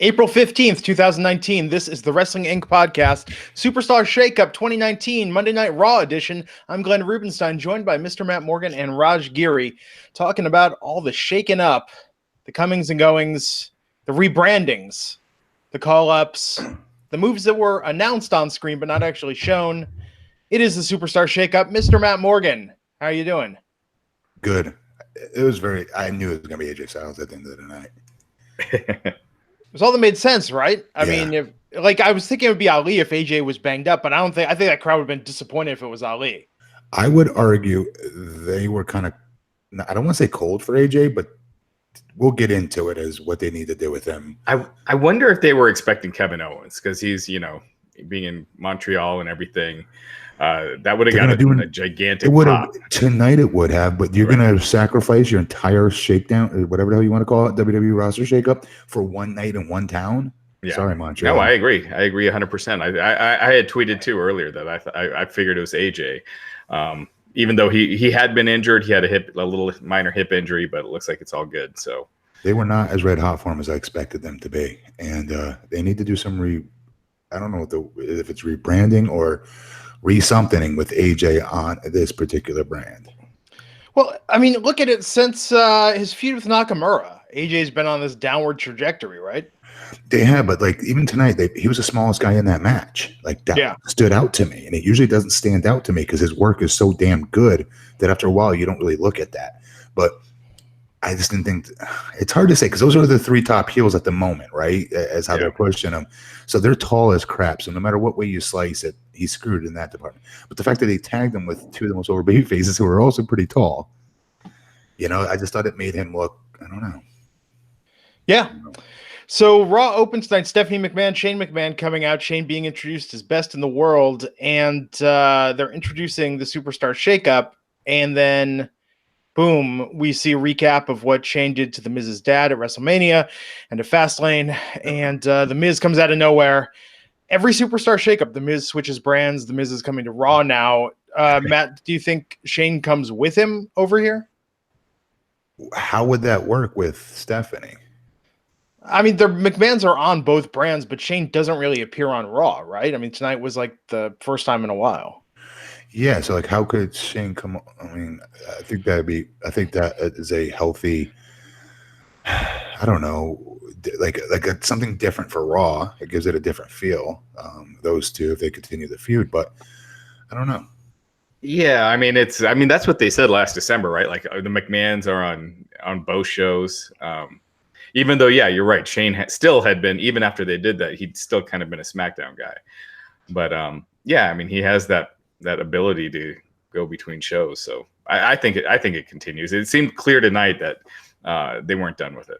April 15th, 2019. This is the Wrestling Inc. podcast, Superstar ShakeUp 2019, Monday Night Raw edition. I'm Glenn Rubenstein, joined by Mr. Matt Morgan and Raj Giri, talking about all the shaking up, the comings and goings, the rebrandings, the call-ups, the moves that were announced on screen but not actually shown. It is the Superstar ShakeUp. Mr. Matt Morgan, how are you doing? Good. It was I knew it was going to be AJ Styles at the end of the night. It was all that made sense, right? I mean, I was thinking it would be Ali if AJ was banged up, but I think that crowd would have been disappointed if it was Ali. I would argue they were kind of, I don't want to say cold for AJ, but we'll get into it as what they need to do with him. I wonder if they were expecting Kevin Owens because he's, being in Montreal and everything. That would have got a gigantic pop. Tonight it would have, but you're going to sacrifice your entire shakedown, whatever the hell you want to call it, WWE roster shakeup, for one night in one town? Yeah. Sorry, Montreal. No, I agree 100%. I had tweeted too earlier that I figured it was AJ. Even though he had been injured, he had a little minor hip injury, but it looks like it's all good. So they were not as red hot for him as I expected them to be. And they need to do some I don't know if it's rebranding or re-something with AJ on this particular brand. Well, I mean, look at it since his feud with Nakamura. AJ's been on this downward trajectory, right? They have, but even tonight, he was the smallest guy in that match. That stood out to me, and it usually doesn't stand out to me because his work is so damn good that after a while you don't really look at that. But I just didn't think it's hard to say because those are the three top heels at the moment, right? As how they're pushing them. So they're tall as crap. So no matter what way you slice it, he's screwed in that department. But the fact that they tagged him with two of the most over baby faces who are also pretty tall, I just thought it made him look, I don't know. Yeah. So Raw opens tonight. Stephanie McMahon, Shane McMahon coming out. Shane being introduced as best in the world. And they're introducing the Superstar Shakeup. And then boom, we see a recap of what Shane did to The Miz's dad at WrestleMania and at Fastlane. And The Miz comes out of nowhere. Every Superstar Shakeup, The Miz switches brands. The Miz is coming to Raw now. Matt, do you think Shane comes with him over here? How would that work with Stephanie? I mean, the McMahons are on both brands, but Shane doesn't really appear on Raw, right? I mean, tonight was like the first time in a while. Yeah, so how could Shane come? I mean, I think that is a healthy. I don't know, like something different for Raw. It gives it a different feel. Those two, if they continue the feud, but I don't know. Yeah, I mean, that's what they said last December, right? Like the McMahons are on both shows. Even though, yeah, you're right. Shane still had been, even after they did that, he'd still kind of been a SmackDown guy. But yeah, I mean, he has that ability to go between shows. So I think it continues. It seemed clear tonight that they weren't done with it.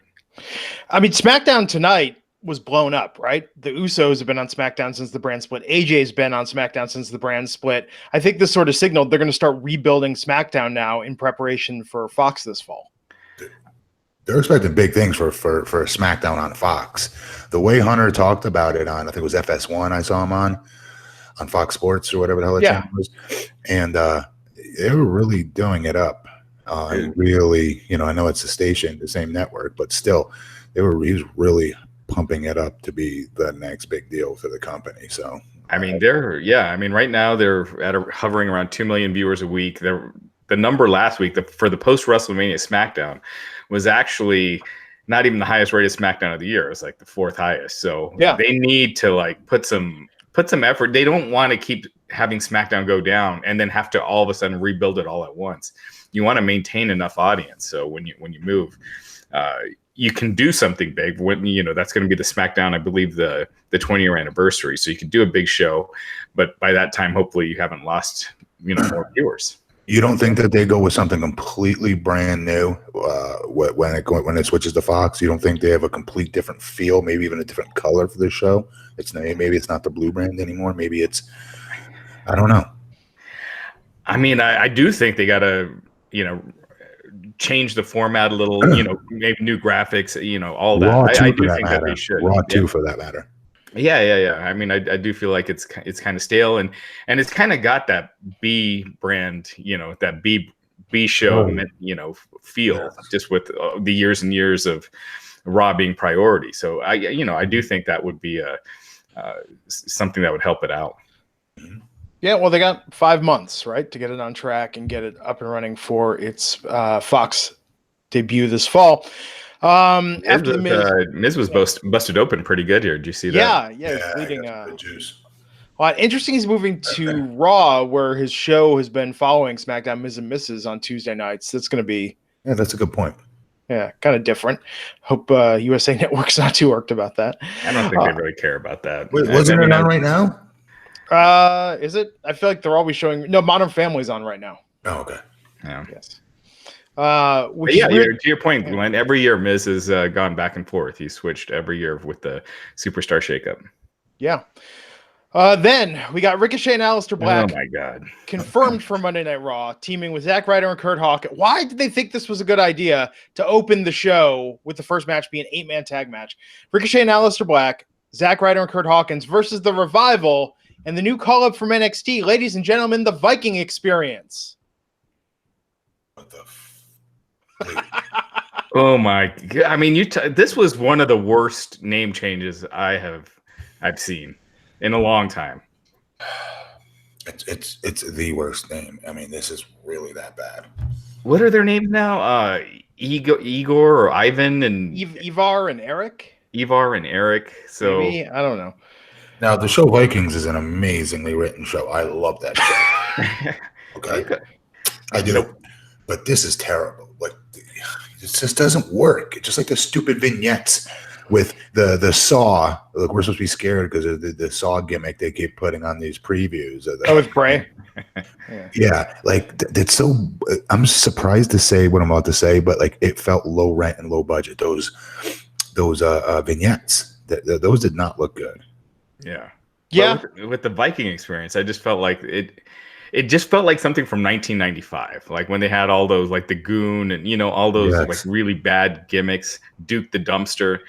I mean, SmackDown tonight was blown up, right? The Usos have been on SmackDown since the brand split. AJ's been on SmackDown since the brand split. I think this sort of signaled they're going to start rebuilding SmackDown now in preparation for Fox this fall. They're expecting big things for SmackDown on Fox. The way Hunter talked about it on, I think it was FS1 I saw him on Fox Sports or whatever the hell that channel was. And they were really doing it up. Really, I know it's the station, the same network, but still, he was really pumping it up to be the next big deal for the company. So, I mean, right now they're hovering around 2 million viewers a week. The number last week for the post WrestleMania SmackDown was actually not even the highest rated SmackDown of the year. It was like the fourth highest. So they need to put some effort. They don't want to keep having SmackDown go down and then have to all of a sudden rebuild it all at once. You want to maintain enough audience. So when you move, you can do something big. When that's going to be the SmackDown, I believe the 20-year anniversary. So you can do a big show, but by that time, hopefully you haven't lost more viewers. You don't think that they go with something completely brand new when it switches to Fox? You don't think they have a complete different feel, maybe even a different color for the show? Maybe it's not the blue brand anymore. Maybe it's, I don't know. I mean, I do think they got to, change the format a little, maybe new graphics, all that. I do think that they should. Raw too, for that matter. Yeah. I mean, I do feel like it's kind of stale and it's kind of got that B brand, that B show, feel just with the years and years of Raw being priority. So I do think that would be something that would help it out. Yeah, well, they got 5 months, right, to get it on track and get it up and running for its Fox debut this fall. After the Miz was busted open pretty good here. Did you see that? Yeah, he's bleeding. Good juice. Well, interesting. He's moving to Raw, where his show has been following SmackDown Miz and Mrs. on Tuesday nights. That's going to be that's a good point. Yeah, kind of different. Hope USA Network's not too irked about that. I don't think they really care about that. Wait, wasn't it on right now? Is it? I feel like they're always showing. No, Modern Family's on right now. Oh, okay. Yeah. Yes. To your point, Glenn, every year Miz has gone back and forth. He switched every year with the Superstar ShakeUp. Yeah. Then we got Ricochet and Aleister Black. Oh my God! Confirmed for Monday Night Raw, teaming with Zack Ryder and Kurt Hawkins. Why did they think this was a good idea to open the show with the first match being an 8-man tag match? Ricochet and Aleister Black, Zack Ryder and Kurt Hawkins versus the Revival and the new call-up from NXT, ladies and gentlemen, the Viking Experience. What the? Oh my God! I mean, this was one of the worst name changes I've seen in a long time. It's the worst name. I mean, this is really that bad. What are their names now? Igor or Ivan and Ivar and Eric. Ivar and Eric. So maybe, I don't know. Now, the show Vikings is an amazingly written show. I love that show. Okay, I do. But this is terrible. Like, it just doesn't work. It's just like the stupid vignettes with the Saw. Look, we're supposed to be scared because of the Saw gimmick they keep putting on these previews. With Bray. Yeah, like it's so. I'm surprised to say what I'm about to say, but like it felt low rent and low budget. Those vignettes, those did not look good. Yeah. With the Viking Experience, I just felt like it just felt like something from 1995, like when they had all those, like the Goon and all those like really bad gimmicks. Duke the Dumpster.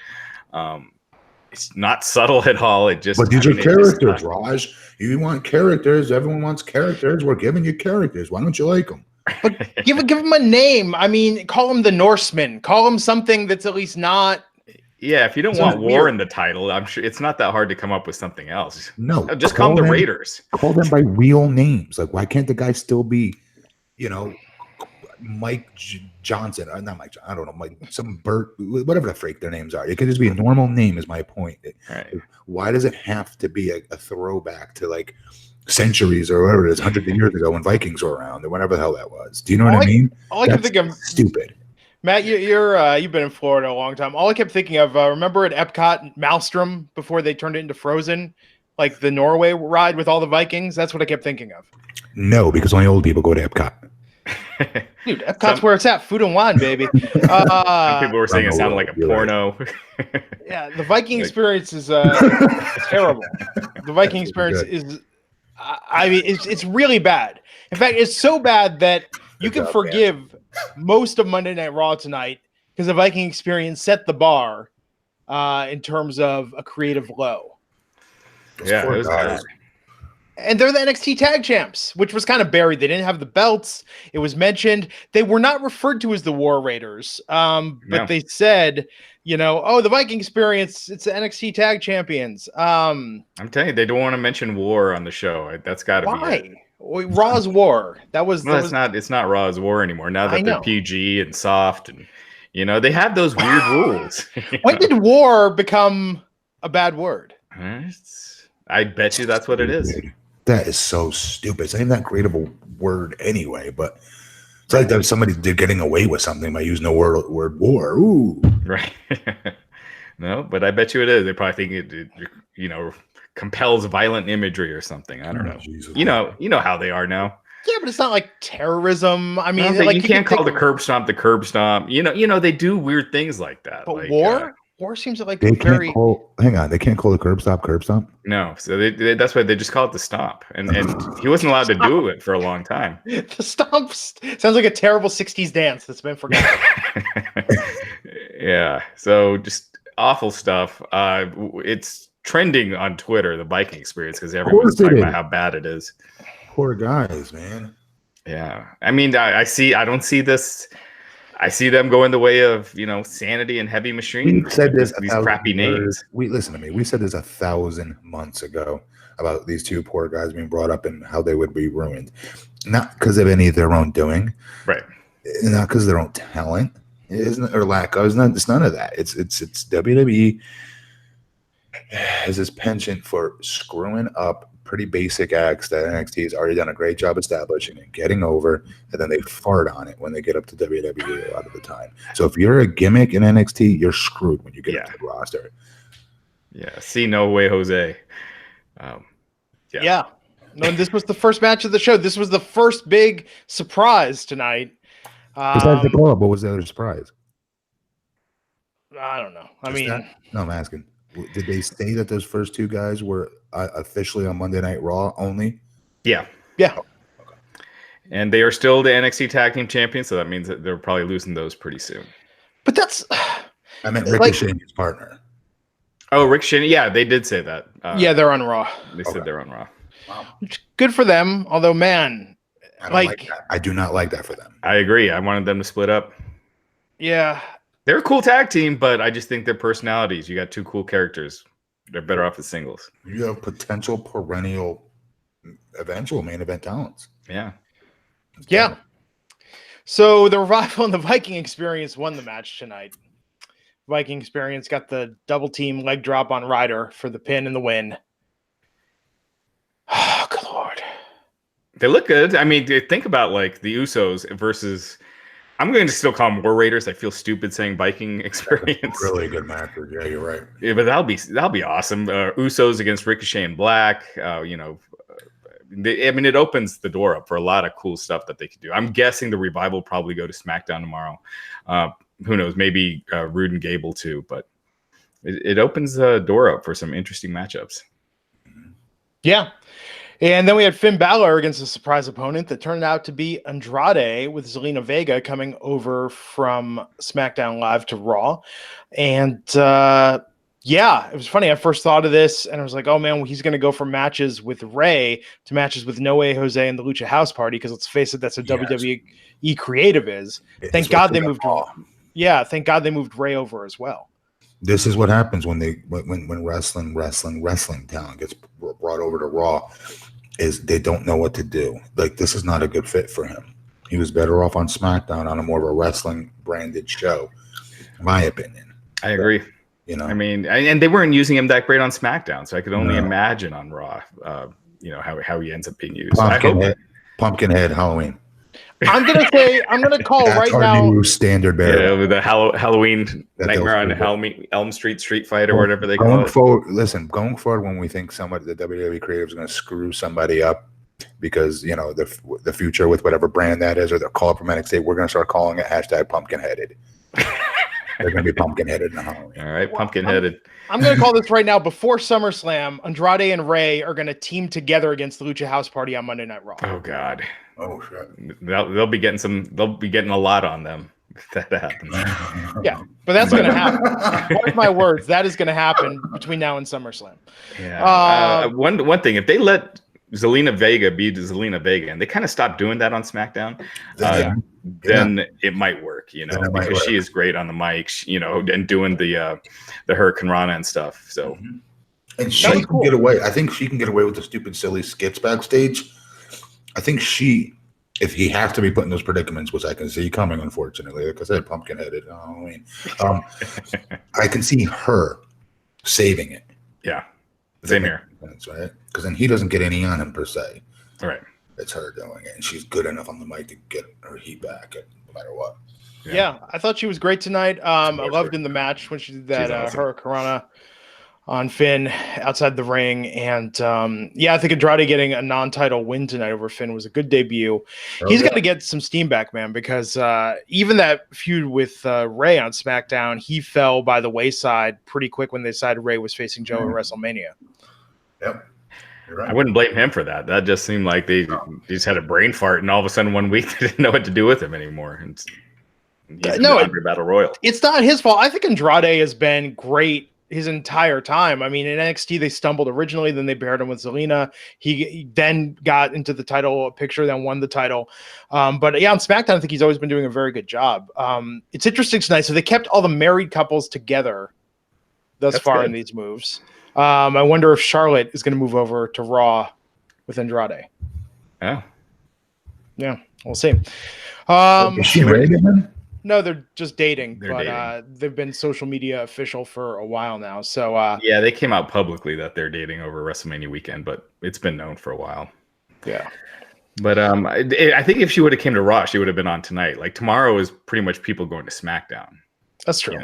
It's not subtle at all. It just. But these are characters, Raj. You want characters. Everyone wants characters. We're giving you characters. Why don't you like them? But give them a name. I mean, call them the Norsemen. Call them something that's at least not. Yeah, if you don't want war in the title, I'm sure it's not that hard to come up with something else. No, just call them the Raiders. Call them by real names. Like, why can't the guy still be, Mike Johnson? Or not Mike. I don't know, Mike. Some Bert, whatever the freak their names are. It could just be a normal name. Is my point. Right. Why does it have to be a throwback to like centuries or whatever it is, hundreds of years ago when Vikings were around or whatever the hell that was? Do you know what I mean? All I can think of stupid. Matt, you've been in Florida a long time. All I kept thinking of, remember at Epcot, Maelstrom, before they turned it into Frozen, like the Norway ride with all the Vikings? That's what I kept thinking of. No, because only old people go to Epcot. Dude, Epcot's where it's at. Food and wine, baby. Some people were saying it sounded like a porno. Yeah, the Viking Experience is terrible. The Viking Experience is, I mean, it's really bad. In fact, it's so bad that you can forgive most of Monday Night Raw tonight because the Viking Experience set the bar in terms of a creative low. Yeah, it was bad. And they're the NXT Tag Champs, which was kind of buried. They didn't have the belts. It was mentioned. They were not referred to as the War Raiders, but they said, the Viking Experience, it's the NXT Tag Champions. I'm telling you, they don't want to mention War on the show. That's got to be it. Raw's War. It's not Raw's War anymore. Now that they're PG and soft, and they have those weird rules. When did War become a bad word? I bet you that's what it is. That is so stupid. It's not even that great of a word anyway, but it's like that they're getting away with something by using the word war. Ooh. Right. No, but I bet you it is. They probably think it compels violent imagery or something. I don't know. Jesus. You know how they are now. Yeah, but it's not like terrorism. I mean, you can't call the curb stomp the curb stomp. They do weird things like that. But like, War seems like they can't call the curb stomp. No, so that's why they just call it the stomp, and he wasn't allowed to do it for a long time. The stomp sounds like a terrible '60s dance that's been forgotten. Yeah, so just awful stuff. It's trending on Twitter, the Viking Experience, because everyone's talking about how bad it is. Poor guys, man. Yeah, I mean, I don't see this. I see them going the way of Sanity and Heavy Machine. We said this these crappy names. Listen to me. We said this 1,000 months ago about these two poor guys being brought up and how they would be ruined, not because of any of their own doing, right? Not because of their own talent, or lack of. It's none of that. It's WWE has this penchant for screwing up pretty basic acts that NXT has already done a great job establishing and getting over, and then they fart on it when they get up to WWE a lot of the time. So if you're a gimmick in NXT, you're screwed when you get up to the roster. Yeah, see no way, Jose. Yeah. No, this was the first match of the show. This was the first big surprise tonight. Besides the blow up, what was the other surprise? I don't know. No, I'm asking. Did they say that those first two guys were officially on Monday Night Raw only? Yeah. Yeah. Okay. And they are still the NXT Tag Team Champions, so that means that they're probably losing those pretty soon. But that's... I meant Ricochet and his partner. Oh, Ricochet. Yeah, they did say that. Yeah, they're on Raw. They said they're on Raw. Wow. Good for them, although, man... I don't like that. I do not like that for them. I agree. I wanted them to split up. Yeah. They're a cool tag team, but I just think their personalities. You got two cool characters. They're better off as singles. You have potential perennial, eventual main event talents. Yeah. Yeah. So the Revival and the Viking Experience won the match tonight. Viking Experience got the double team leg drop on Ryder for the pin and the win. Oh, good Lord. They look good. I mean, think about like the Usos versus... I'm going to still call them War Raiders. I feel stupid saying Viking Experience. Really good match. Yeah, you're right. Yeah, but that'll be awesome. Usos against Ricochet and Black. It opens the door up for a lot of cool stuff that they could do. I'm guessing the Revival will probably go to SmackDown tomorrow. Who knows? Maybe Roode and Gable too. But it opens the door up for some interesting matchups. Yeah. And then we had Finn Balor against a surprise opponent that turned out to be Andrade, with Zelina Vega coming over from SmackDown Live to Raw. And it was funny. I first thought of this and I was like, oh man, well, he's going to go from matches with Rey to matches with No Way Jose and the Lucha House Party, because let's face it, that's what WWE creative is. Thank God they moved. Yeah, thank God they moved Rey over as well. This is what happens when wrestling talent gets brought over to Raw, is they don't know what to do. Like, this is not a good fit for him. He was better off on SmackDown on a more of a wrestling branded show, in my opinion. I agree. I mean, and they weren't using him that great on SmackDown, so I could only imagine on Raw, how he ends up being used. Pumpkinhead Halloween. I'm gonna call right now. That's our new standard bearer. Yeah, the Halloween Nightmare on Elm Street fight or whatever they call it. Going forward, when we think the WWE creative is going to screw somebody up because the future with whatever brand that is, or they're called from NXT, we're going to start calling it #pumpkinheaded. They're going to be pumpkin-headed in Halloween. All right, pumpkin-headed. I'm going to call this right now. Before SummerSlam, Andrade and Rey are going to team together against the Lucha House Party on Monday Night Raw. Oh God. Oh shit. They'll be getting a lot on them if that happens. Yeah, but that's going to happen. Mark my words, that is going to happen between now and SummerSlam. Yeah. One thing, if they let Zelina Vega be Zelina Vega, and they kind of stopped doing that on SmackDown, then it might work, because she is great on the mic, and doing the Hurricane Rana and stuff. So, and she can get away. I think she can get away with the stupid, silly skits backstage. I think if he has to be put in those predicaments, which I can see coming, unfortunately, like I said, pumpkin-headed. I can see her saving it. Yeah, same here. That's right, because then he doesn't get any on him per se. All right, it's her doing it, and she's good enough on the mic to get her heat back, no matter what. Yeah, I thought she was great tonight. I loved in the match when she did that Hurricane Rana on Finn outside the ring. And I think Andrade getting a non-title win tonight over Finn was a good debut. He's got to get some steam back, man, because even that feud with Rey on SmackDown, he fell by the wayside pretty quick when they decided Rey was facing Joe at WrestleMania. Yep. You're right. I wouldn't blame him for that. That just seemed like they just had a brain fart, and all of a sudden one week they didn't know what to do with him anymore. He's Battle Royal. It's not his fault. I think Andrade has been great his entire time. I mean, in NXT, they stumbled originally, then they paired him with Zelina. He then got into the title picture, then won the title. But yeah, on SmackDown, I think he's always been doing a very good job. It's interesting tonight. So they kept all the married couples together thus far in these moves. I wonder if Charlotte is going to move over to Raw with Andrade. Yeah. Yeah, we'll see. Is she ready again? No, they're just dating, they've been social media official for a while now. So yeah, they came out publicly that they're dating over WrestleMania weekend, but it's been known for a while. Yeah. But I think if she would have came to Raw, she would have been on tonight. Like tomorrow is pretty much people going to SmackDown. That's true.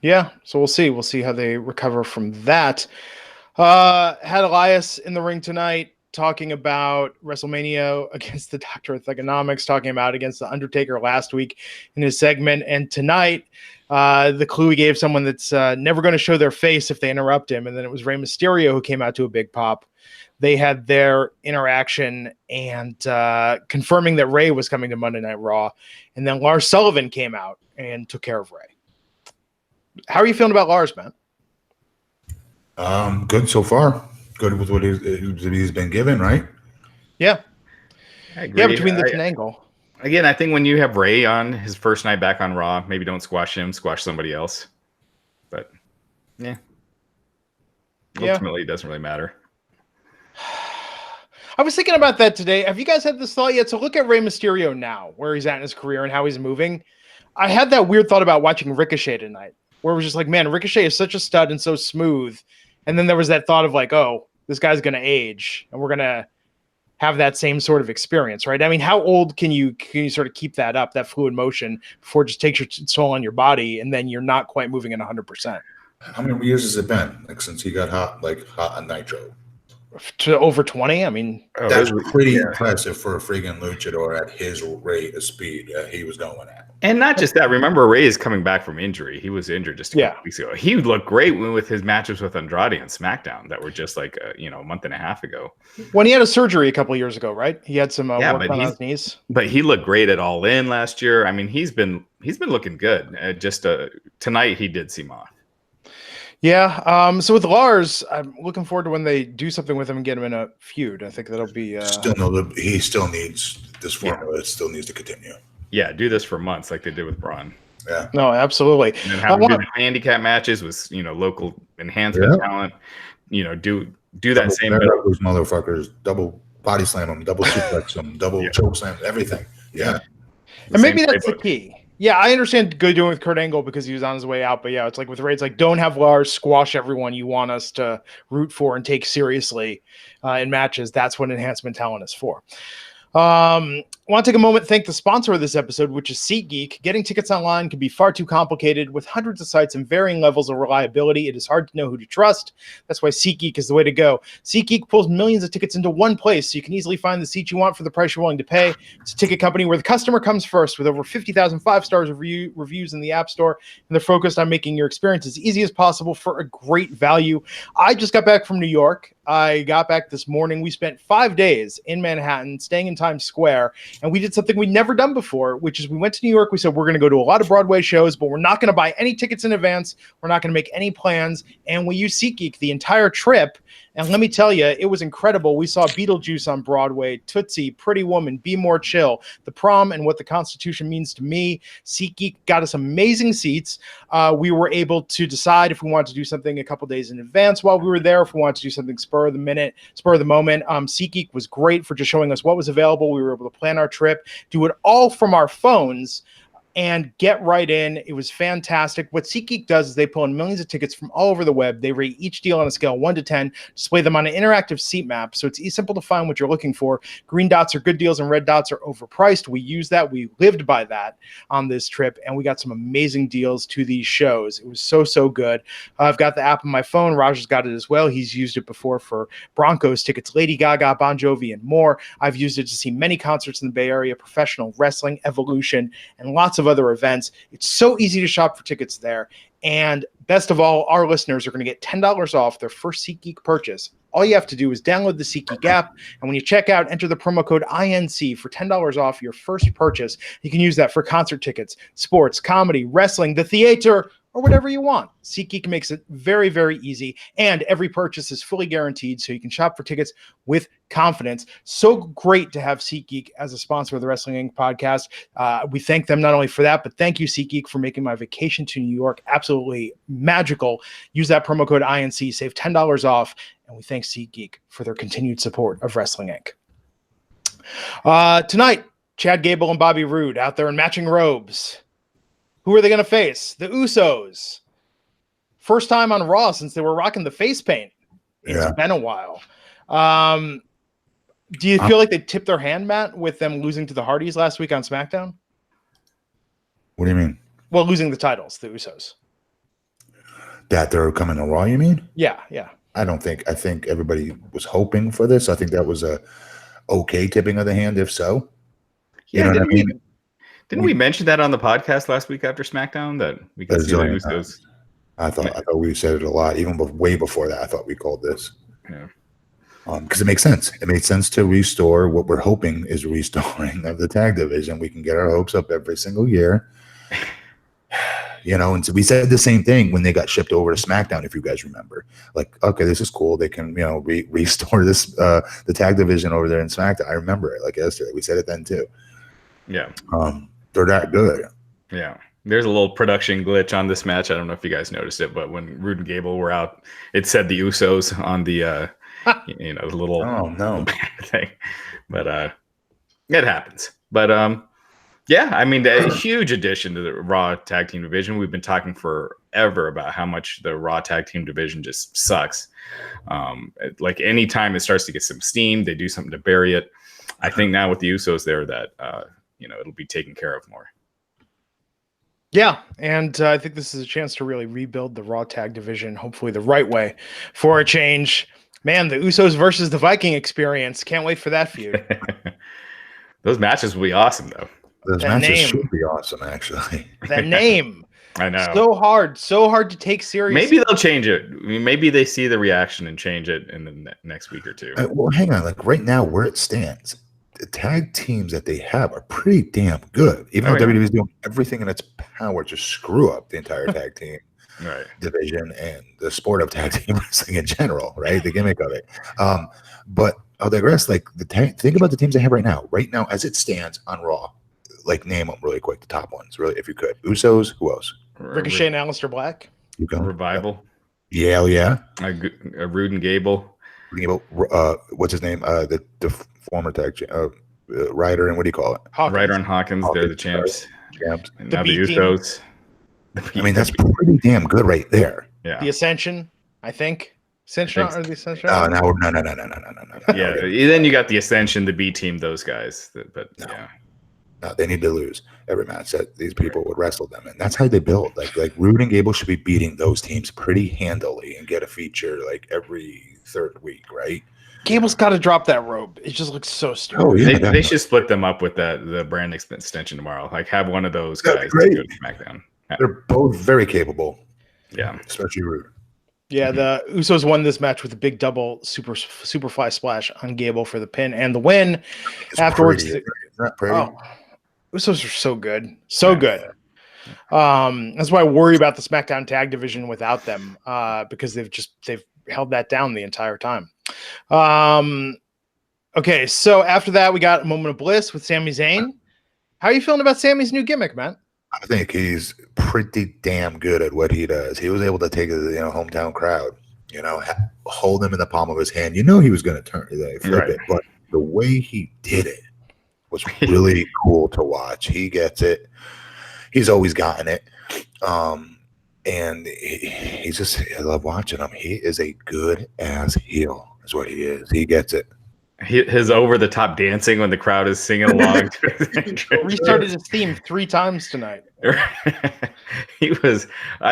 Yeah. So we'll see. We'll see how they recover from that. Had Elias in the ring tonight, talking about WrestleMania against the Doctor of Thugonomics, talking about against the Undertaker last week in his segment. And tonight, the clue he gave someone that's never going to show their face if they interrupt him. And then it was Rey Mysterio who came out to a big pop. They had their interaction and confirming that Rey was coming to Monday Night Raw. And then Lars Sullivan came out and took care of Rey. How are you feeling about Lars, man? Good so far. Good with what he's been given, right? Yeah. I agree. Yeah, between the angle. Again, I think when you have Rey on his first night back on Raw, maybe don't squash him, squash somebody else. But yeah. Ultimately, it doesn't really matter. I was thinking about that today. Have you guys had this thought yet? So look at Rey Mysterio now, where he's at in his career and how he's moving. I had that weird thought about watching Ricochet tonight, where it was just like, man, Ricochet is such a stud and so smooth. And then there was that thought of like, oh, this guy's going to age and we're going to have that same sort of experience, right? I mean, how old can you sort of keep that up, that fluid motion, before it just takes your toll on your body and then you're not quite moving at 100%? How many years has it been? Like since he got hot on Nitro? To over 20? I mean, that's pretty impressive for a friggin' luchador at his rate of speed he was going at. And not just that. Remember, Rey is coming back from injury. He was injured just a couple weeks ago. He looked great with his matches with Andrade and SmackDown that were just like a month and a half ago. When he had a surgery a couple of years ago, right? He had some work on his knees. But he looked great at All In last year. I mean, he's been looking good. Tonight he did seem off. Yeah. So with Lars, I'm looking forward to when they do something with him and get him in a feud. I think that'll be. He still needs this formula. It still needs to continue. Yeah, do this for months like they did with Braun. Yeah. No, absolutely. And then have him do the handicap matches with local enhancement talent. Do that same. Those motherfuckers double body slam them, double suplex them, double choke slam, everything. Yeah. And maybe that's the key. Yeah, I understand good doing with Kurt Angle because he was on his way out. But yeah, it's like with Rey, it's like don't have Lars squash everyone you want us to root for and take seriously in matches. That's what enhancement talent is for. I want to take a moment to thank the sponsor of this episode, which is SeatGeek. Getting tickets online can be far too complicated. With hundreds of sites and varying levels of reliability, it is hard to know who to trust. That's why SeatGeek is the way to go. SeatGeek pulls millions of tickets into one place, so you can easily find the seat you want for the price you're willing to pay. It's a ticket company where the customer comes first, with over 50,000 5-star reviews in the App Store, and they're focused on making your experience as easy as possible for a great value. I just got back from New York. I got back this morning. We spent 5 days in Manhattan, staying in Times Square, and we did something we'd never done before, which is we went to New York. We said, we're going to go to a lot of Broadway shows, but we're not going to buy any tickets in advance. We're not going to make any plans. And we used SeatGeek the entire trip. And let me tell you, it was incredible. We saw Beetlejuice on Broadway, Tootsie, Pretty Woman, Be More Chill, The Prom, and What the Constitution Means to Me. SeatGeek got us amazing seats. We were able to decide if we wanted to do something a couple days in advance while we were there, if we wanted to do something spur of the moment. SeatGeek was great for just showing us what was available. We were able to plan our trip, do it all from our phones, and get right in. It was fantastic. What SeatGeek does is they pull in millions of tickets from all over the web. They rate each deal on a scale of 1 to 10, display them on an interactive seat map, so it's simple to find what you're looking for. Green dots are good deals and red dots are overpriced. We use that. We lived by that on this trip, and we got some amazing deals to these shows. It was so good. I've got the app on my phone. Raj has got it as well. He's used it before for Broncos tickets, Lady Gaga, Bon Jovi, and more. I've used it to see many concerts in the Bay Area, professional wrestling, Evolution, and lots of other events. It's so easy to shop for tickets there. And best of all, our listeners are going to get $10 off their first SeatGeek purchase. All you have to do is download the SeatGeek app, and when you check out, enter the promo code INC for $10 off your first purchase. You can use that for concert tickets, sports, comedy, wrestling, the theater, or whatever you want. SeatGeek makes it very, very easy, and every purchase is fully guaranteed, so you can shop for tickets with confidence. So great to have SeatGeek as a sponsor of the Wrestling Inc. podcast. We thank them not only for that, but thank you, SeatGeek, for making my vacation to New York absolutely magical. Use that promo code INC, save $10 off, and we thank SeatGeek for their continued support of Wrestling Inc. Tonight, Chad Gable and Bobby Roode out there in matching robes. Who are they going to face? The Usos. First time on Raw since they were rocking the face paint. It's been a while. Do you feel like they tipped their hand, Matt, with them losing to the Hardys last week on SmackDown? What do you mean? Well, losing the titles, the Usos. That they're coming to Raw, you mean? Yeah. I think everybody was hoping for this. I think that was a okay tipping of the hand, if so. Yeah, you know what I mean? Didn't we mention that on the podcast last week after SmackDown that we could see the Usos? I thought we said it a lot, even way before that. I thought we called this. Yeah. Because it makes sense. It made sense to restore what we're hoping is restoring of the tag division. We can get our hopes up every single year. And so we said the same thing when they got shipped over to SmackDown, if you guys remember. Like, okay, this is cool. They can, restore this the tag division over there in SmackDown. I remember it like yesterday. We said it then too. Yeah. They're that good. Yeah. There's a little production glitch on this match. I don't know if you guys noticed it, but when Roode and Gable were out, it said the Usos on the the little thing. But it happens. But a huge addition to the Raw tag team division. We've been talking forever about how much the Raw tag team division just sucks. Like any time it starts to get some steam, they do something to bury it. I think now with the Usos there that it'll be taken care of more. Yeah, and I think this is a chance to really rebuild the Raw tag division, hopefully the right way for a change. Man, the Usos versus the Viking Experience. Can't wait for that feud. Those matches will be awesome, though. Those matches should be awesome, actually. That name. I know. So hard to take seriously. Maybe they'll change it. I mean, maybe they see the reaction and change it in the next week or two. Well, hang on. Like right now, where it stands, the tag teams that they have are pretty damn good. Even though WWE is doing everything in its power to screw up the entire tag team division and the sport of tag team wrestling in general, right? The gimmick of it. But I'll digress. Like think about the teams they have right now. Right now, as it stands on Raw, like name them really quick. The top ones, really, if you could. Usos. Who else? Ricochet and Aleister Black. Revival. Yeah. Roode and Gable. What's his name? The former tag Ryder and what do you call it? Ryder and Hawkins. They're the champs. And now the Usos. I mean, that's pretty damn good right there. Yeah. The Ascension, I think. Ascension or the Ascension? No. Yeah. Then you got the Ascension, the B team, those guys. No, they need to lose every match that these people would wrestle them, and that's how they build. Like Roode and Gable should be beating those teams pretty handily and get a feature like every third week, right? Gable's got to drop that robe. It just looks so stupid. Oh, yeah, they should split them up with the brand extension tomorrow. Like have one of those guys to go to SmackDown. Yeah. They're both very capable. Yeah, especially Roode. Yeah, the Usos won this match with a big double superfly splash on Gable for the pin and the win. Afterwards, Usos are so good. So good. That's why I worry about the SmackDown tag division without them, because they've held that down the entire time. Okay, so after that, we got a moment of bliss with Sami Zayn. How are you feeling about Sami's new gimmick, man? I think he's pretty damn good at what he does. He was able to take his hometown crowd, hold him in the palm of his hand. He was going to flip it, but the way he did it was really cool to watch. He gets it. He's always gotten it. And he's just, I love watching him. He is a good ass heel, is what he is. He gets it. His over-the-top dancing when the crowd is singing along. Restarted his theme 3 times tonight. I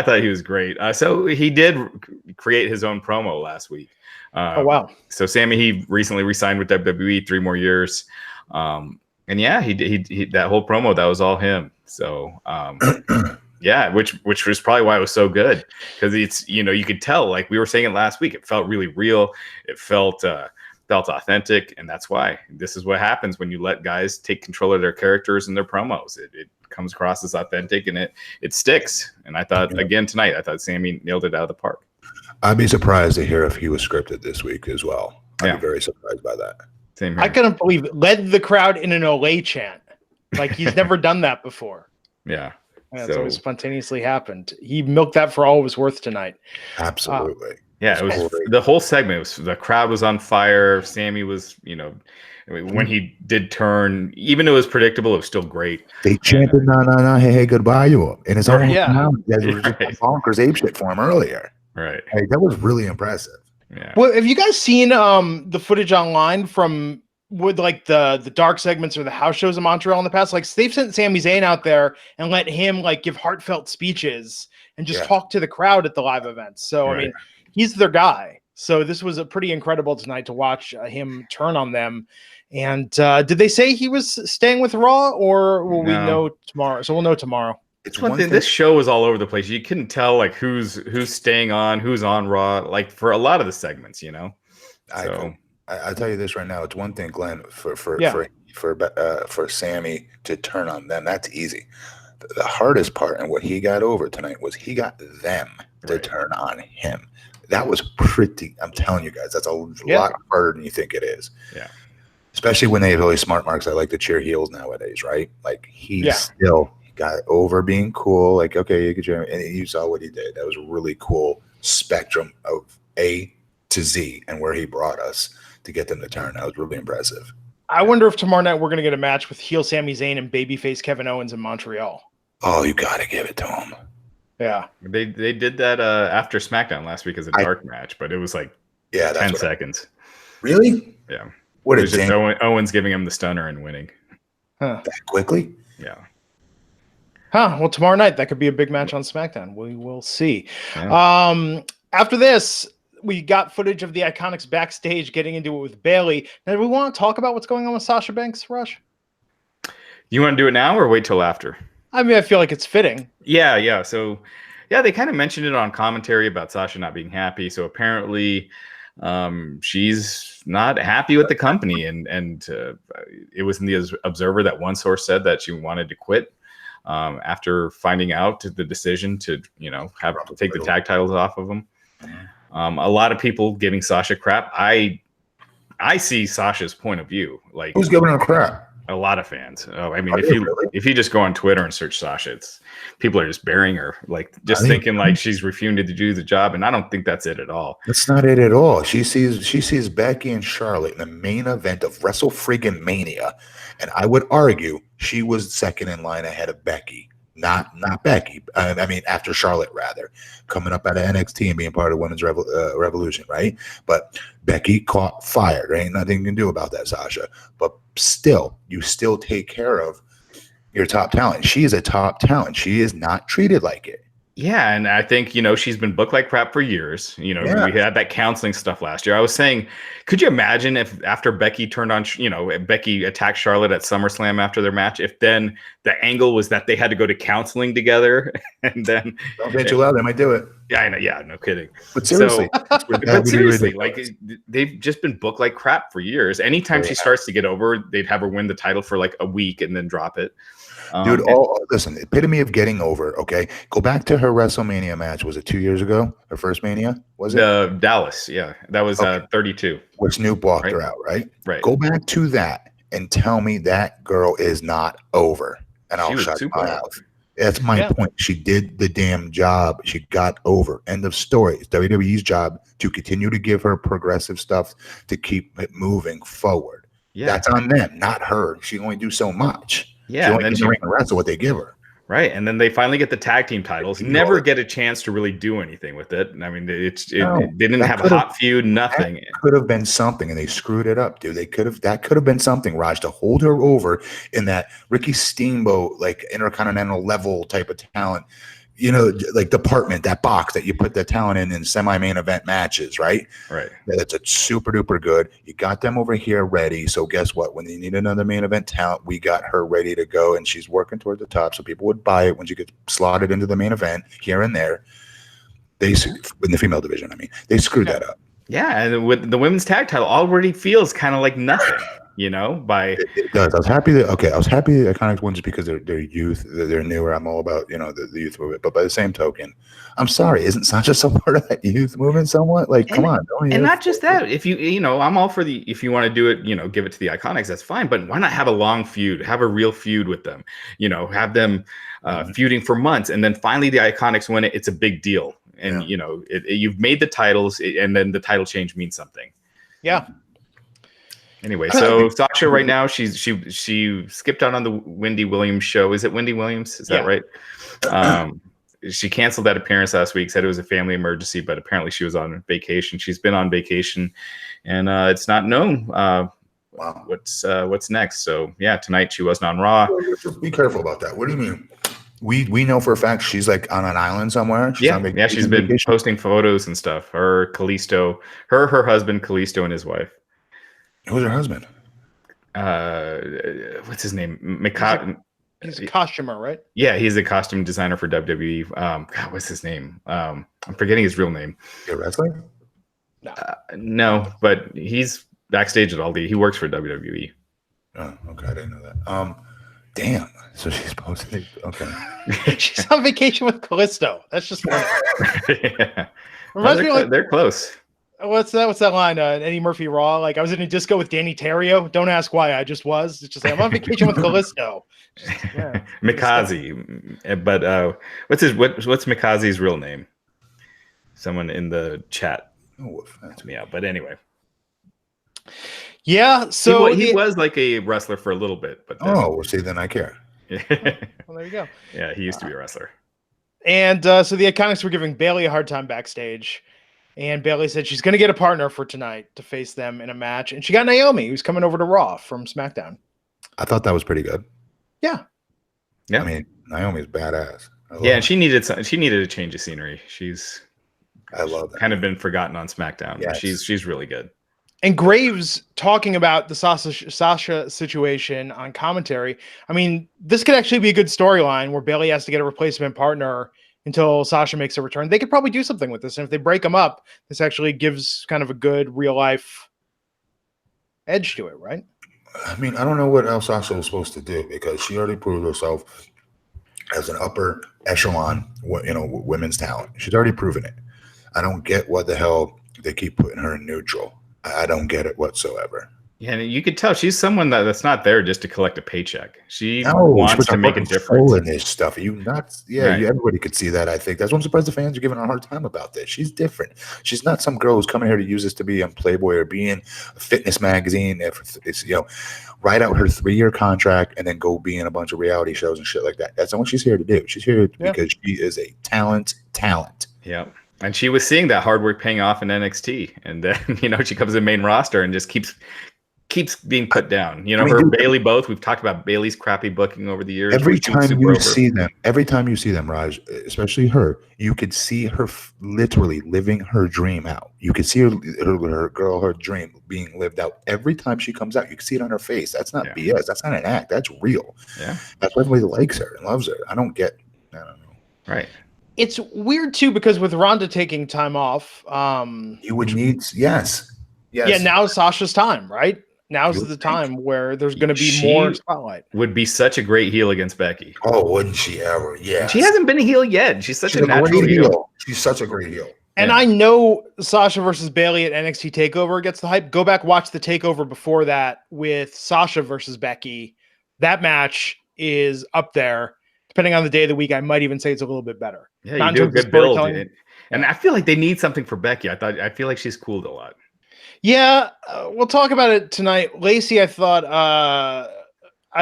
thought he was great. So he did create his own promo last week. Oh, wow. So Sami, he recently re-signed with WWE 3 more years. And yeah, he that whole promo, that was all him. So yeah, which was probably why it was so good, because it's, you could tell, like we were saying it last week, it felt really real. It felt felt authentic, and that's why this is what happens when you let guys take control of their characters and their promos. It comes across as authentic, and it sticks. And I thought again tonight, I thought Sami nailed it out of the park. I'd be surprised to hear if he was scripted this week as well. I'd be very surprised by that. Same here. I couldn't believe it. Led the crowd in an Olay chant. Like he's never done that before. Yeah. That's always spontaneously happened. He milked that for all it was worth tonight. Absolutely. Yeah, it was the whole segment. The crowd was on fire. Sami was, when he did turn, even though it was predictable, it was still great. They chanted, no, hey, goodbye, you. And it's all bonkers ape shit for him earlier. Right. Hey, that was really impressive. Yeah. Well, have you guys seen the footage online from with like the dark segments or the house shows in Montreal in the past? Like they've sent Sami Zayn out there and let him like give heartfelt speeches and just talk to the crowd at the live events. So I mean, he's their guy. So this was a pretty incredible tonight to watch him turn on them. And did they say he was staying with Raw, or will we know tomorrow? So we'll know tomorrow. It's one thing. This show was all over the place. You couldn't tell like who's staying on, who's on Raw. Like for a lot of the segments, I'll tell you this right now. It's one thing, Glenn, for Sami to turn on them. That's easy. The hardest part and what he got over tonight was he got them to turn on him. That was pretty. I'm telling you guys, that's a lot harder than you think it is. Yeah. Especially when they have really smart marks that like to cheer heels nowadays, right? Like he still got over being cool. Like, okay, you could cheer, and you saw what he did. That was a really cool spectrum of A to Z and where he brought us to get them to turn. That was really impressive. I wonder if tomorrow night we're going to get a match with heel Sami Zayn and babyface Kevin Owens in Montreal. Oh, you got to give it to him. Yeah. They did that after SmackDown last week as a dark match, but it was like 10 seconds. Really? Yeah. What it was just Owens giving him the stunner and winning. That quickly? Yeah. Well, tomorrow night, that could be a big match on SmackDown. We will see. Yeah. After this, we got footage of the Iconics backstage getting into it with Bayley. Now, do we want to talk about what's going on with Sasha Banks, Raj? You want to do it now or wait till after? I mean, I feel like it's fitting. Yeah. So, they kind of mentioned it on commentary about Sasha not being happy. So apparently, she's not happy with the company, and it was in the Observer that one source said that she wanted to quit after finding out the decision to have to take the tag titles off of them. A lot of people giving Sasha crap. I see Sasha's point of view. Like, who's giving her crap? A lot of fans. I mean, if you just go on Twitter and search Sasha, people are just burying her, like thinking like she's refusing to do the job, and I don't think that's it at all. That's not it at all. She sees Becky and Charlotte in the main event of Wrestle Friggin' Mania, and I would argue she was second in line ahead of Becky. Not Becky. I mean, after Charlotte, rather, coming up out of NXT and being part of Women's Revolution, right? But Becky caught fire. There ain't nothing you can do about that, Sasha. But still, you still take care of your top talent. She is a top talent. She is not treated like it. Yeah, and I think, she's been booked like crap for years. We had that counseling stuff last year. I was saying, could you imagine if after Becky turned on, Becky attacked Charlotte at SummerSlam after their match, if then the angle was that they had to go to counseling together and then... Don't say too loud, they might do it. Yeah, I know. Yeah, no kidding. But seriously. Like they've just been booked like crap for years. Anytime she starts to get over, they'd have her win the title for like a week and then drop it. Dude, listen, epitome of getting over, okay? Go back to her WrestleMania match. Was it 2 years ago? Her first Mania? Was it? Dallas, yeah. That was 32. Where Snoop walked her out, right? Right. Go back to that and tell me that girl is not over. And I'll shut my mouth. That's my point. She did the damn job. She got over. End of story. It's WWE's job to continue to give her progressive stuff to keep it moving forward. Yeah. That's on them, not her. She can only do so much. Yeah, and then she the rest of what they give her. Right, and then they finally get the tag team titles. Never get a chance to really do anything with it. I mean, it didn't have a hot feud, nothing. That could have been something, and they screwed it up, dude. That could have been something, Raj, to hold her over in that Ricky Steamboat, like intercontinental level type of talent. Like department, that box that you put the talent in semi-main event matches, right? Right. That's a super duper good. You got them over here ready. So guess what? When you need another main event talent, we got her ready to go, and she's working toward the top. So people would buy it when she gets slotted into the main event here and there. In the female division, I mean, they screwed that up. Yeah, and with the women's tag title already feels kind of like nothing, you know. By it does. I was happy that I was happy the Iconics won just because they're youth, they're newer. I'm all about the youth movement, but by the same token, I'm sorry, isn't Sasha some part of that youth movement somewhat? Like, come on, and not just that. If I'm all for if you want to do it, give it to the Iconics, that's fine. But why not have a long feud, have a real feud with them? Have them feuding for months, and then finally the Iconics win it. It's a big deal. And you've made the titles, and then the title change means something. Yeah. Anyway, so Sasha right now, she skipped out on the Wendy Williams show. Is it Wendy Williams? Is that right? She canceled that appearance last week. Said it was a family emergency, but apparently she was on vacation. She's been on vacation, and it's not known what's next. So yeah, tonight she wasn't on Raw. Be careful about that. What do you mean? We know for a fact she's like on an island somewhere. She's she's been posting photos and stuff. Her husband Kalisto, and his wife. Who's her husband? What's his name? He's a costumer, right? Yeah, he's a costume designer for WWE. God, what's his name? I'm forgetting his real name. A wrestler? No. No, but he's backstage at Aldi. He works for WWE. Oh, okay, I didn't know that. Damn. So she's posting. Okay. She's on vacation with Kalisto. That's just funny. They're close. What's that line? Eddie Murphy Raw. Like, I was in a disco with Danny Terrio. Don't ask why. I just was. It's just like, I'm on vacation with Kalisto. Mikaze. But what's Mikaze's real name? Someone in the chat. Oh, that's me out. But anyway. Yeah, so he was like a wrestler for a little bit, but see, then I care. Well, there you go. Yeah, he used to be a wrestler. And so the Iconics were giving Bayley a hard time backstage, and Bayley said she's going to get a partner for tonight to face them in a match, and she got Naomi, who's coming over to Raw from SmackDown. I thought that was pretty good. Yeah. I mean, Naomi's badass. And she needed a change of scenery. I love that. Kind of been forgotten on SmackDown. Yes. She's really good. And Graves talking about the Sasha situation on commentary. I mean, this could actually be a good storyline where Bayley has to get a replacement partner until Sasha makes a return. They could probably do something with this. And if they break them up, this actually gives kind of a good real life edge to it, right? I mean, I don't know what else Sasha was supposed to do because she already proved herself as an upper echelon, women's talent. She's already proven it. I don't get what the hell they keep putting her in neutral. I don't get it whatsoever. Yeah, and you could tell she's someone that's not there just to collect a paycheck. She wants to make a difference in this stuff. Are you nuts? Yeah, right. Everybody could see that. I think that's why I'm surprised the fans are giving her a hard time about this. She's different. She's not some girl who's coming here to use this to be on Playboy or be in a fitness magazine. If it's write out her 3-year contract and then go be in a bunch of reality shows and shit like that. That's not what she's here to do. She's here because she is a talent. Yeah. And she was seeing that hard work paying off in NXT. And then, she comes in main roster and just keeps being put down. Bayley both. We've talked about Bayley's crappy booking over the years. Every time you see them, Raj, especially her, you could see her literally living her dream out. You could see her dream being lived out. Every time she comes out, you can see it on her face. That's not BS. That's not an act. That's real. Yeah. That's why everybody likes her and loves her. I don't know. Right. It's weird too because with Ronda taking time off, you would need yes. Yeah, now Sasha's time, right? Now's the time where there's going to be more spotlight. Would be such a great heel against Becky. Oh, wouldn't she ever? Yeah. She hasn't been a heel yet. She's such a natural heel. She's such a great heel. And I know Sasha versus Bayley at NXT TakeOver gets the hype. Go back, watch the TakeOver before that with Sasha versus Becky. That match is up there. Depending on the day of the week, I might even say it's a little bit better. Yeah, you do a good build. And I feel like they need something for Becky. I feel like she's cooled a lot. Yeah, we'll talk about it tonight. Lacey, I thought, I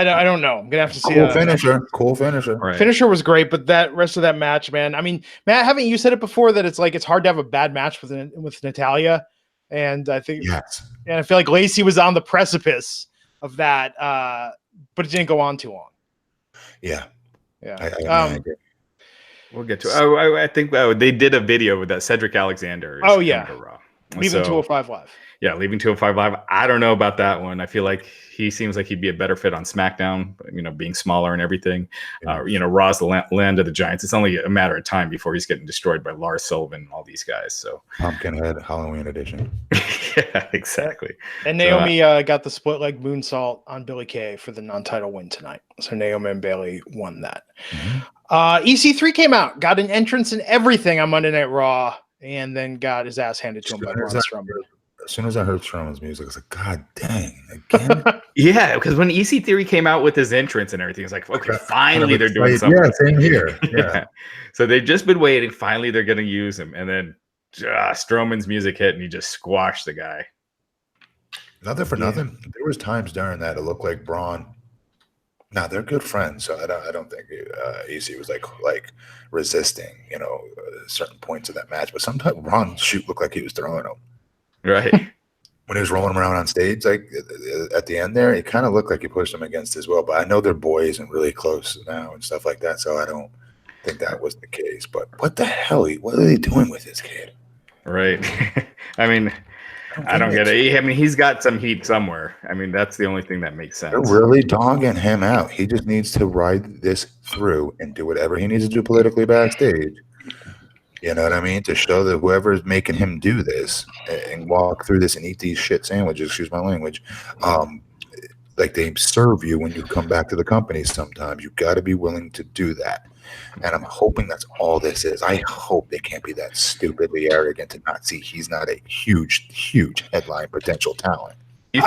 don't know. I'm gonna have to see. Cool finisher. Right. Finisher was great, but that rest of that match, man. I mean, Matt, haven't you said it before that it's hard to have a bad match with Natalya? And I think and I feel like Lacey was on the precipice of that, but it didn't go on too long. Yeah. I agree. We'll get to it. I think they did a video with that Cedric Alexander. Leaving 205 Live. Yeah, leaving 205 Live. I don't know about that one. I feel like he seems like he'd be a better fit on SmackDown, being smaller and everything. Raw's the land of the Giants. It's only a matter of time before he's getting destroyed by Lars Sullivan and all these guys. So Pumpkinhead Halloween edition. Yeah, exactly. And Naomi got the split leg moonsault on Billie Kay for the non-title win tonight. So Naomi and Bayley won that. EC3 came out, got an entrance and everything on Monday Night Raw, and then got his ass handed to him by Braun Strowman. As soon as I heard Strowman's music, I was like, God dang, again? Yeah, because when EC3 came out with his entrance and everything, it's like, okay, finally they're doing something. Yeah, same here. Yeah. So they've just been waiting. Finally, they're going to use him. And then Strowman's music hit, and he just squashed the guy. Nothing for nothing. There was times during that it looked like Braun. Now they're good friends, so I don't think EC was like resisting, certain points of that match. But sometimes Braun looked like he was throwing him. Right. When he was rolling him around on stage, like at the end there, it kind of looked like he pushed him against his will. But I know they're boys and really close now and stuff like that, so I don't think that was the case. But what the hell? What are they doing with this kid? Right. I mean, I don't get it. I mean, he's got some heat somewhere. I mean, that's the only thing that makes sense. They're really dogging him out. He just needs to ride this through and do whatever he needs to do politically backstage. You know what I mean? To show that whoever is making him do this and walk through this and eat these shit sandwiches, excuse my language, like they serve you when you come back to the company sometimes. You got to be willing to do that. And I'm hoping that's all this is. I hope they can't be that stupidly arrogant to not see he's not a huge, huge headline potential talent. Do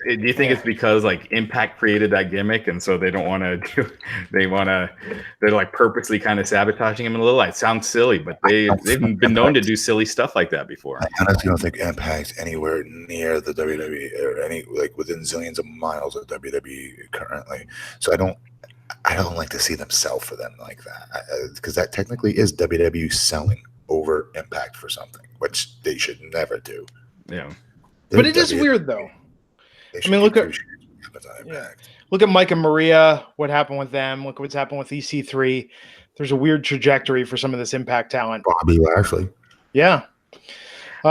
you think it's because like Impact created that gimmick and so they don't want to they're like purposely kind of sabotaging him a little? It sounds silly, but they've been known to do silly stuff like that before. I honestly don't think Impact's anywhere near the WWE or within zillions of miles of WWE currently. So I don't like to see them sell for them like that, because that technically is WWE selling over Impact for something, which they should never do. Yeah, but it is weird though. I mean, look at Mike and Maria. What happened with them? Look what's happened with EC3. There's a weird trajectory for some of this Impact talent. Bobby Lashley. Yeah. So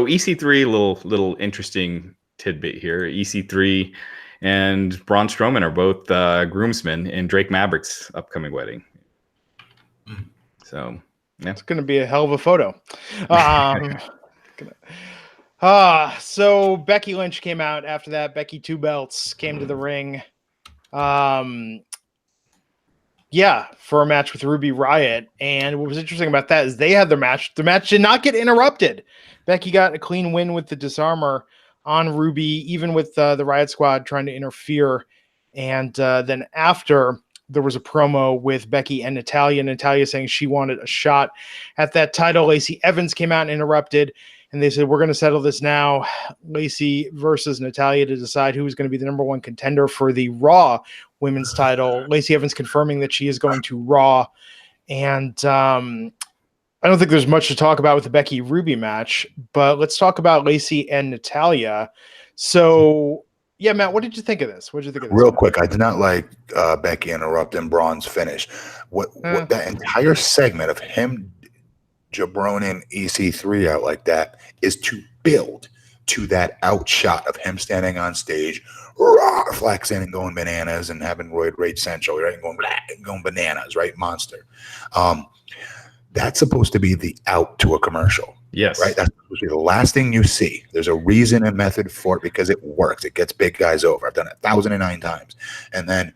EC3, little interesting tidbit here. EC3 and Braun Strowman are both groomsmen in Drake Maverick's upcoming wedding. So yeah, it's going to be a hell of a photo. So Becky Lynch came out after that. Becky Two Belts came to the ring. For a match with Ruby Riott. And what was interesting about that is they had their match. The match did not get interrupted. Becky got a clean win with the disarmor on Ruby, even with the Riott Squad trying to interfere. And then after, there was a promo with Becky and Natalya. Natalya saying she wanted a shot at that title. Lacey Evans came out and interrupted. And they said, we're going to settle this now. Lacey versus Natalya to decide who's going to be the number one contender for the Raw women's title. Lacey Evans confirming that she is going to Raw. And I don't think there's much to talk about with the Becky Ruby match, but let's talk about Lacey and Natalya. So, yeah, Matt, what did you think of this? What did you think of this? Real quick, I did not like Becky interrupting Braun's finish. What that entire segment of him jabroning EC3 out like that is to build to that outshot of him standing on stage, flexing and going bananas and having Royd Rage Central, right? And going bananas, right? Monster. That's supposed to be the out to a commercial. Yes. Right? That's supposed to be the last thing you see. There's a reason and method for it because it works. It gets big guys over. I've done it 1,009 times. And then,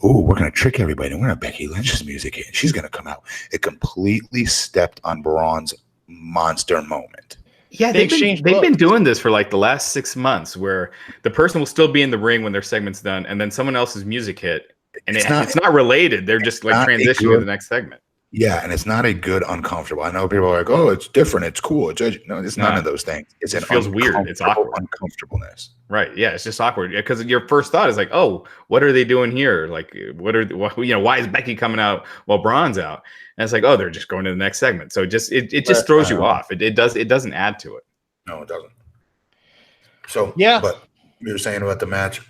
we're going to trick everybody. We're going to have Becky Lynch's music in. She's going to come out. It completely stepped on Braun's monster moment. Yeah, they've been doing this for like the last 6 months where the person will still be in the ring when their segment's done and then someone else's music hit. And it's not related. They're just like transitioning to the next segment. Yeah, and it's not a good uncomfortable. I know people are like, "Oh, it's different. It's cool." No, it's none of those things. It feels weird. It's awkward. Uncomfortableness. Right. Yeah, it's just awkward because your first thought is like, "Oh, what are they doing here? Like, why is Becky coming out while Braun's out?" And it's like, "Oh, they're just going to the next segment." So it just throws you off. It doesn't add to it. No, it doesn't. So yeah, but you were saying about the match.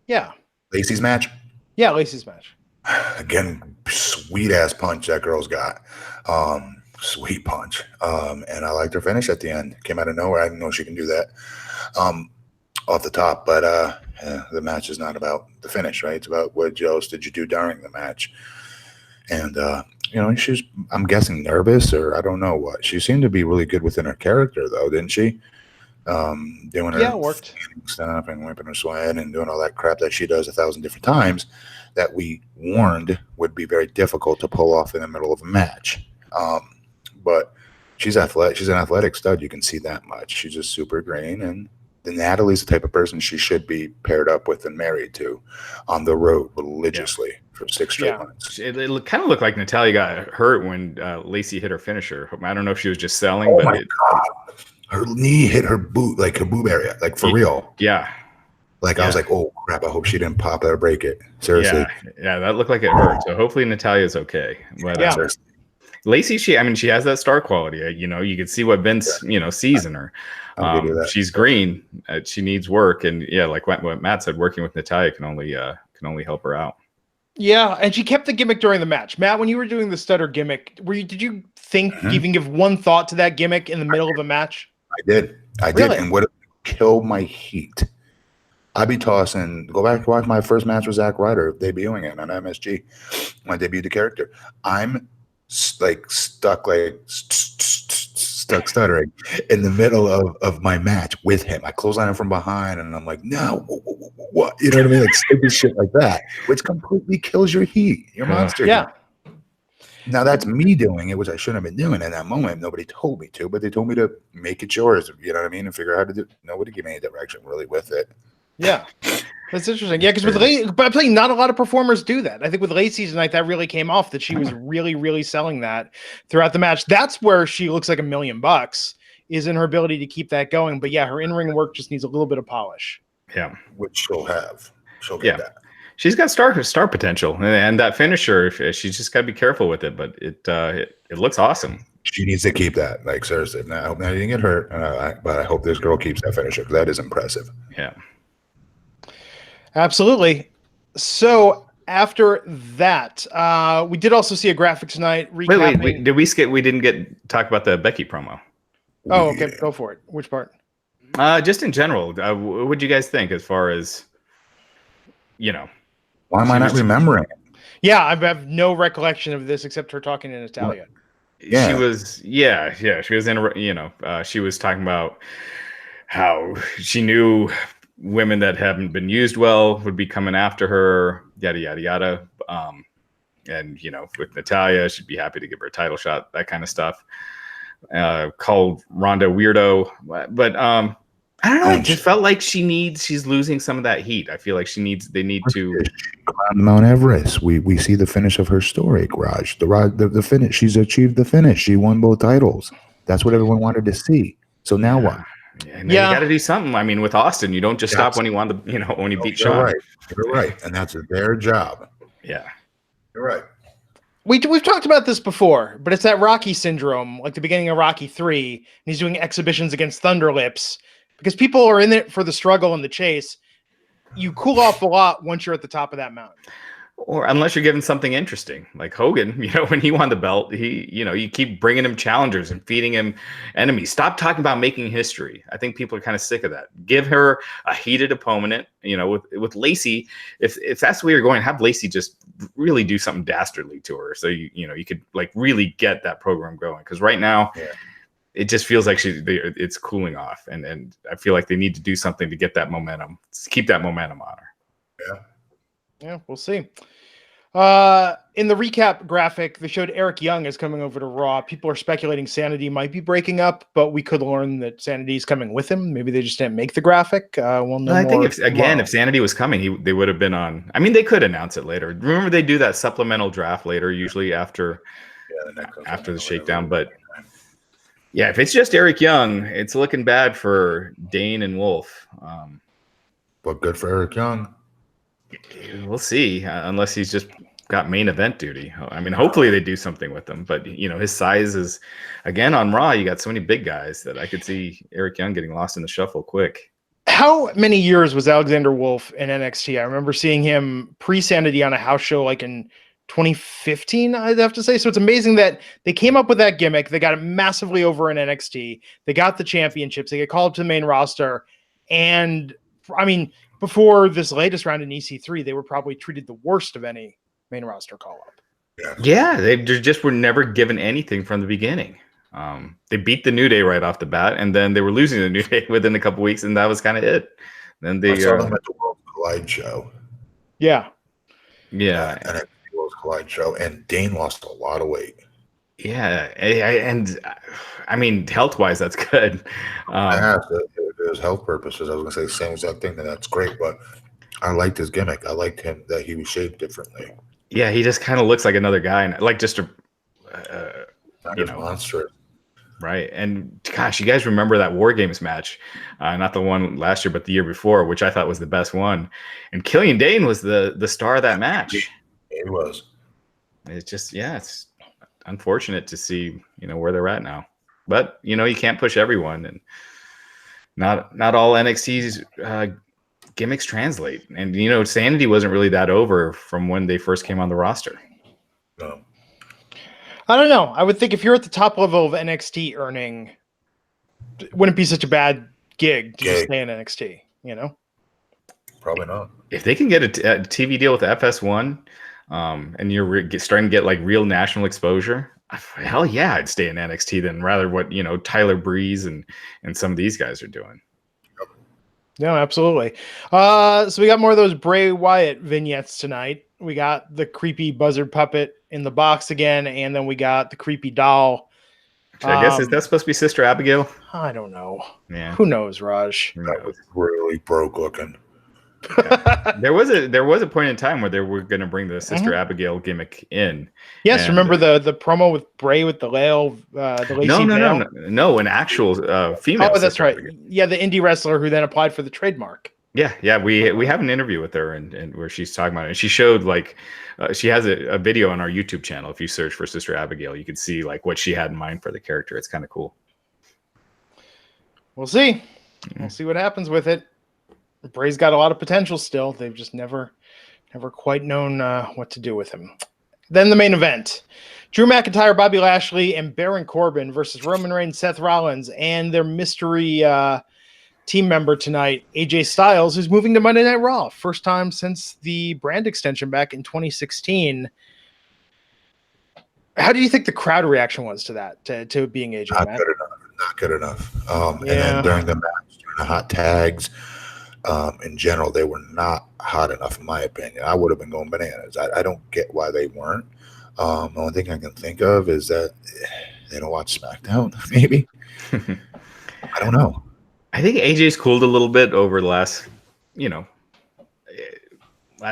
Yeah. Lacey's match. Yeah, Lacey's match. Again, sweet ass punch that girl's got. Sweet punch. And I liked her finish at the end. Came out of nowhere. I didn't know she can do that off the top. But the match is not about the finish, right? It's about what else did you do during the match. And, I'm guessing nervous or I don't know what. She seemed to be really good within her character, though, didn't she? Doing her it worked. Stuff and wiping her sweat and doing all that crap that she does 1,000 different times that we warned would be very difficult to pull off in the middle of a match. But she's athletic. She's an athletic stud. You can see that much. She's just super green. And Natalie's the type of person she should be paired up with and married to on the road religiously for 6 straight months. It kind of looked like Natalya got hurt when Lacey hit her finisher. I don't know if she was just selling, but God. Her knee hit her boot, like her boob area, like for real. Yeah. Like I was like, oh crap! I hope she didn't pop that or break it. Seriously. Yeah, that looked like it hurt. So hopefully Natalya's okay. But Lacey, she has that star quality. You can see what Vince, sees in her. She's green. She needs work, and like what Matt said, working with Natalya can only help her out. Yeah, and she kept the gimmick during the match. Matt, when you were doing the stutter gimmick, did you think even give one thought to that gimmick in the middle of a match? I did, and what killed my heat. I'd be tossing. Go back to watch my first match with Zack Ryder debuting it on MSG when I debuted the character. I'm stuck stuttering in the middle of my match with him. I close on him from behind, and I'm like, no, what? You know what I mean? Like stupid shit like that, which completely kills your heat, your monster. Yeah. Now that's me doing it, which I shouldn't have been doing in that moment. Nobody told me to, but they told me to make it yours. You know what I mean? And figure out how to do it. Nobody gave me any direction really with it. Yeah. That's interesting. Yeah, because but I'm saying not a lot of performers do that. I think with Lacey tonight, that really came off that she was really, really selling that throughout the match. That's where she looks like $1 million is in her ability to keep that going. But yeah, her in-ring work just needs a little bit of polish. Yeah. Which she'll have. She'll get that. She's got star potential, and that finisher, she's just got to be careful with it. But it looks awesome. She needs to keep that. Like seriously, I hope now you didn't get hurt, but I hope this girl keeps that finisher because that is impressive. Yeah, absolutely. So after that, we did also see a graphic tonight. Wait, did we skip? We didn't talk about the Becky promo. Oh, okay, go for it. Which part? Just in general, what do you guys think as far as Why am I not remembering it? Yeah, I have no recollection of this except her talking in Italian. Yeah. She was in, she was talking about how she knew women that haven't been used well would be coming after her, yada, yada, yada. And, with Natalya, she'd be happy to give her a title shot, that kind of stuff. Called Ronda weirdo. But, I don't know. It just felt like she's losing some of that heat. I feel like they need to climb Mount Everest. We see the finish of her story, Raj. The finish. She's achieved the finish. She won both titles. That's what everyone wanted to see. So now what? Yeah, you got to do something. I mean, with Austin, you don't just stop when you want when you beat Shawn. Right. You're right, and that's their job. Yeah, you're right. We've talked about this before, but it's that Rocky syndrome, like the beginning of Rocky 3, and he's doing exhibitions against Thunderlips. Because people are in it for the struggle and the chase. You cool off a lot once you're at the top of that mountain. Or unless you're given something interesting. Like Hogan, when he won the belt, you keep bringing him challengers and feeding him enemies. Stop talking about making history. I think people are kind of sick of that. Give her a heated opponent. With Lacey, if that's the way you're going, have Lacey just really do something dastardly to her. So you could like really get that program going. Because right now, it just feels like it's cooling off, and I feel like they need to do something to get that momentum, keep that momentum on her. Yeah, we'll see. In the recap graphic, they showed Eric Young is coming over to Raw. People are speculating Sanity might be breaking up, but we could learn that Sanity is coming with him. Maybe they just didn't make the graphic. We'll know. I think if Sanity was coming, they would have been on. I mean, they could announce it later. Remember, they do that supplemental draft later, usually after the shakedown, but. Yeah, if it's just Eric Young, it's looking bad for Dane and Wolf. But good for Eric Young. We'll see, unless he's just got main event duty. I mean, hopefully they do something with him. But, his size is, again, on Raw, you got so many big guys that I could see Eric Young getting lost in the shuffle quick. How many years was Alexander Wolf in NXT? I remember seeing him pre-Sanity on a house show like in 2015, I'd have to say. So it's amazing that they came up with that gimmick. They got it massively over in NXT. They got the championships. They get called up to the main roster. And I mean, before this latest round in EC3, they were probably treated the worst of any main roster call up. Yeah, they just were never given anything from the beginning. They beat the New Day right off the bat, and then they were losing the New Day within a couple weeks, and that was kind of it. Then they I saw them at the World Collide show. Yeah. And at the World Collide show, and Dane lost a lot of weight. Yeah, and I mean, health-wise, that's good. There's health purposes. I was going to say the same exact thing, and that's great, but I liked his gimmick. I liked him that he was shaped differently. Yeah, he just kind of looks like another guy, and like just a monster. Right. And gosh, you guys remember that War Games match, not the one last year, but the year before, which I thought was the best one. And Killian Dane was the star of that match. He was. It's just, it's unfortunate to see, where they're at now. But, you can't push everyone, and not all NXT's gimmicks translate. And, Sanity wasn't really that over from when they first came on the roster. No. I don't know. I would think if you're at the top level of NXT earning, it wouldn't be such a bad gig to just stay in NXT, Probably not. If they can get a TV deal with FS1, and you're starting to get like real national exposure, hell yeah, I'd stay in NXT then rather what, Tyler Breeze and some of these guys are doing. No, absolutely. So we got more of those Bray Wyatt vignettes tonight. We got the creepy buzzard puppet in the box again, and then we got the creepy doll. I guess is that supposed to be Sister Abigail? I don't know. Yeah. Who knows, Raj? That was really broke looking. Yeah. There was a point in time where they were going to bring the Sister Abigail gimmick in. Yes, and remember the promo with Bray with the Lael, the lacy no, an actual female. Oh, that's Sister right. Abigail. Yeah, the indie wrestler who then applied for the trademark. Yeah, we have an interview with her and where she's talking about it. And she showed she has a video on our YouTube channel. If you search for Sister Abigail, you can see what she had in mind for the character. It's kind of cool. We'll see. We'll see what happens with it. Bray's got a lot of potential still. They've just never quite known what to do with him. Then the main event. Drew McIntyre, Bobby Lashley, and Baron Corbin versus Roman Reigns, Seth Rollins, and their mystery team member tonight, AJ Styles, who's moving to Monday Night Raw. First time since the brand extension back in 2016. How do you think the crowd reaction was to that, to being AJ? Not good enough. And then during the match, during the hot tags, in general, they were not hot enough, in my opinion. I would have been going bananas. I don't get why they weren't. The only thing I can think of is that they don't watch SmackDown, maybe. I don't know. I think AJ's cooled a little bit over the last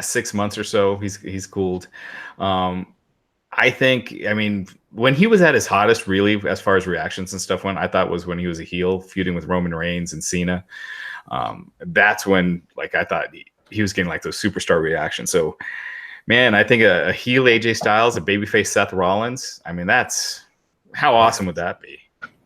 6 months or so. He's cooled. I think, when he was at his hottest, really, as far as reactions and stuff went, I thought was when he was a heel feuding with Roman Reigns and Cena. That's when, I thought he was getting those superstar reactions. So, man, I think a heel AJ Styles, a babyface Seth Rollins. That's how awesome would that be?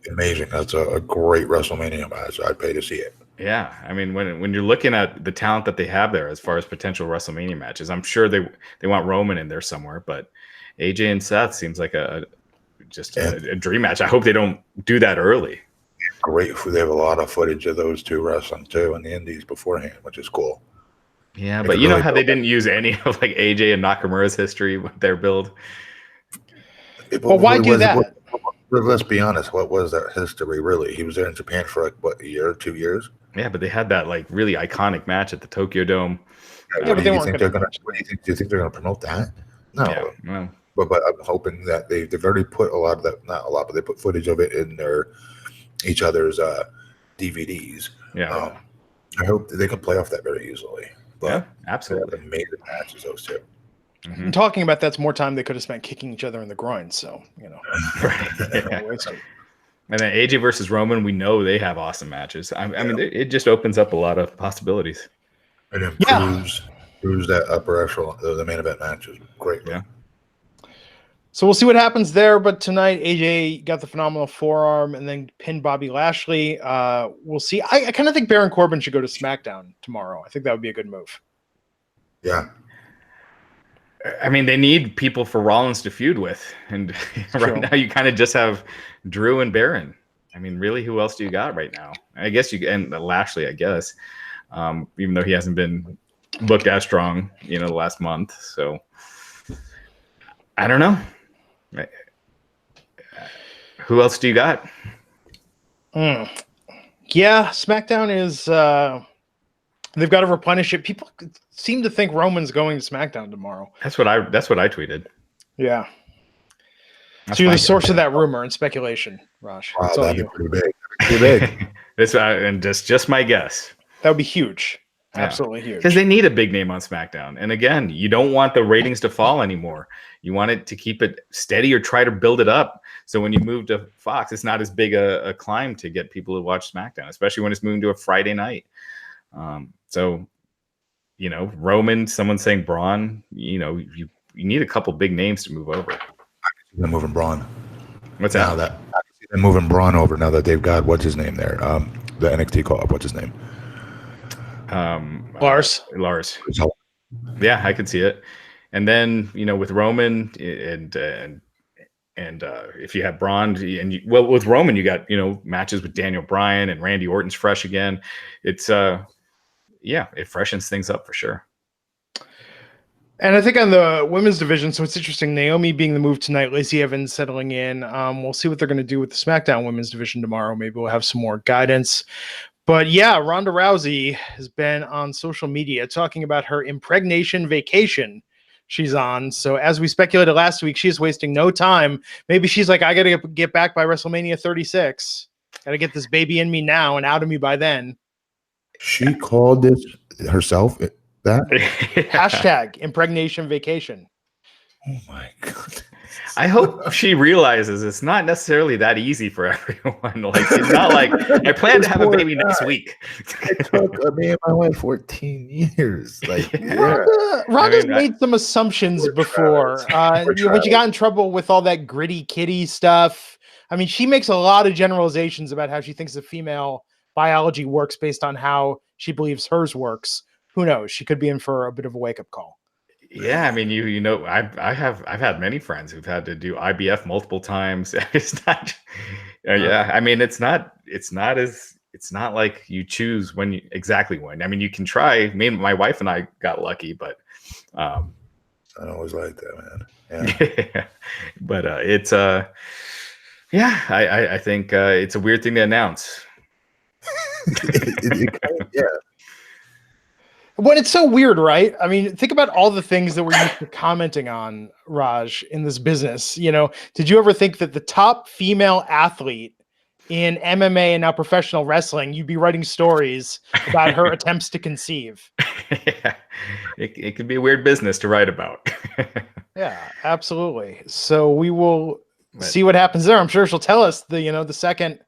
Amazing. That's a great WrestleMania match. I'd pay to see it. Yeah, when you're looking at the talent that they have there as far as potential WrestleMania matches, I'm sure they want Roman in there somewhere, but AJ and Seth seems like a dream match. I hope they don't do that early. Great. They have a lot of footage of those two wrestling too in the Indies beforehand, which is cool. Yeah, but you know how they didn't use any of AJ and Nakamura's history with their build. Well, why do that? Let's be honest. What was that history really? He was there in Japan for a year, 2 years. Yeah, but they had that really iconic match at the Tokyo Dome. Yeah, but they weren't do you think they're going to promote that? No. Yeah, well. But I'm hoping that they've already put a lot of that. Not a lot, but they put footage of it in each other's DVDs. Yeah. I hope that they can play off that very easily. But yeah, absolutely. Amazing matches, those two. Mm-hmm. And talking about that's more time they could have spent kicking each other in the groin. So, Right. Yeah. And then AJ versus Roman, we know they have awesome matches. It just opens up a lot of possibilities. And improves that upper echelon, the main event matches. Great. Yeah. So we'll see what happens there. But tonight, AJ got the phenomenal forearm and then pinned Bobby Lashley. We'll see. I kind of think Baron Corbin should go to SmackDown tomorrow. I think that would be a good move. Yeah. I mean, they need people for Rollins to feud with, and right now you kind of just have Drew and Baron. I mean, really, who else do you got right now? I guess and Lashley, I guess, even though he hasn't been booked as strong, the last month. So I don't know. Who else do you got? Yeah, SmackDown is. They've got to replenish it. People seem to think Roman's going to SmackDown tomorrow. That's what I tweeted. Yeah. So you're the source of that rumor and speculation, Raj. Wow, that'd be pretty big. Pretty big. And just my guess. That would be huge. Absolutely huge. Because they need a big name on SmackDown. And again, you don't want the ratings to fall anymore. You want it to keep it steady or try to build it up. So when you move to Fox, it's not as big a climb to get people to watch SmackDown, especially when it's moving to a Friday night. So, Roman, someone saying Braun, you need a couple big names to move over. I can see them moving Braun. What's that? I can see them moving Braun over now that they've got, what's his name there? The NXT call-up, what's his name? Lars. Yeah, I could see it. And then, with Roman and if you have Braun with Roman, you got, matches with Daniel Bryan and Randy Orton's fresh again. It's, it freshens things up for sure. And I think on the women's division, so it's interesting. Naomi being the move tonight, Lacey Evans settling in. We'll see what they're going to do with the SmackDown women's division tomorrow. Maybe we'll have some more guidance. But yeah, Ronda Rousey has been on social media talking about her impregnation vacation she's on. So as we speculated last week, she's wasting no time. Maybe she's like, I got to get back by WrestleMania 36. Got to get this baby in me now and out of me by then. She called this herself that? Hashtag impregnation vacation. Oh my God. I hope she realizes it's not necessarily that easy for everyone. Like, it's not like I plan to have a baby next week. It took me and my wife 14 years. Like, Ronda's made some assumptions before. When she got in trouble with all that gritty kitty stuff, I mean, she makes a lot of generalizations about how she thinks the female biology works based on how she believes hers works. Who knows? She could be in for a bit of a wake-up call. Yeah, I mean, I've had many friends who've had to do IBF multiple times. It's not, yeah. I mean, it's not like you choose exactly when. I mean, you can try. My wife and I got lucky, but I always like that, man. Yeah, but it's yeah. I think it's a weird thing to announce. Yeah. When it's so weird, right? I mean, think about all the things that we're used to commenting on, Raj, in this business. Did you ever think that the top female athlete in MMA and now professional wrestling, you'd be writing stories about her attempts to conceive? Yeah. It could be a weird business to write about. Yeah, absolutely. So we will see what happens there. I'm sure she'll tell us the second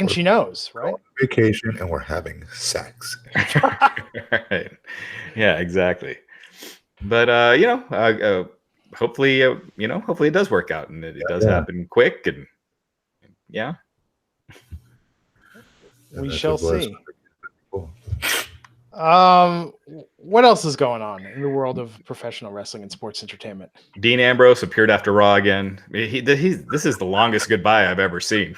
she knows, right? Vacation and we're having sex. Right. Yeah, exactly. But hopefully hopefully it does work out and it does happen quick and yeah. We shall see. What else is going on in the world of professional wrestling and sports entertainment? Dean Ambrose appeared after Raw again. This is the longest goodbye I've ever seen.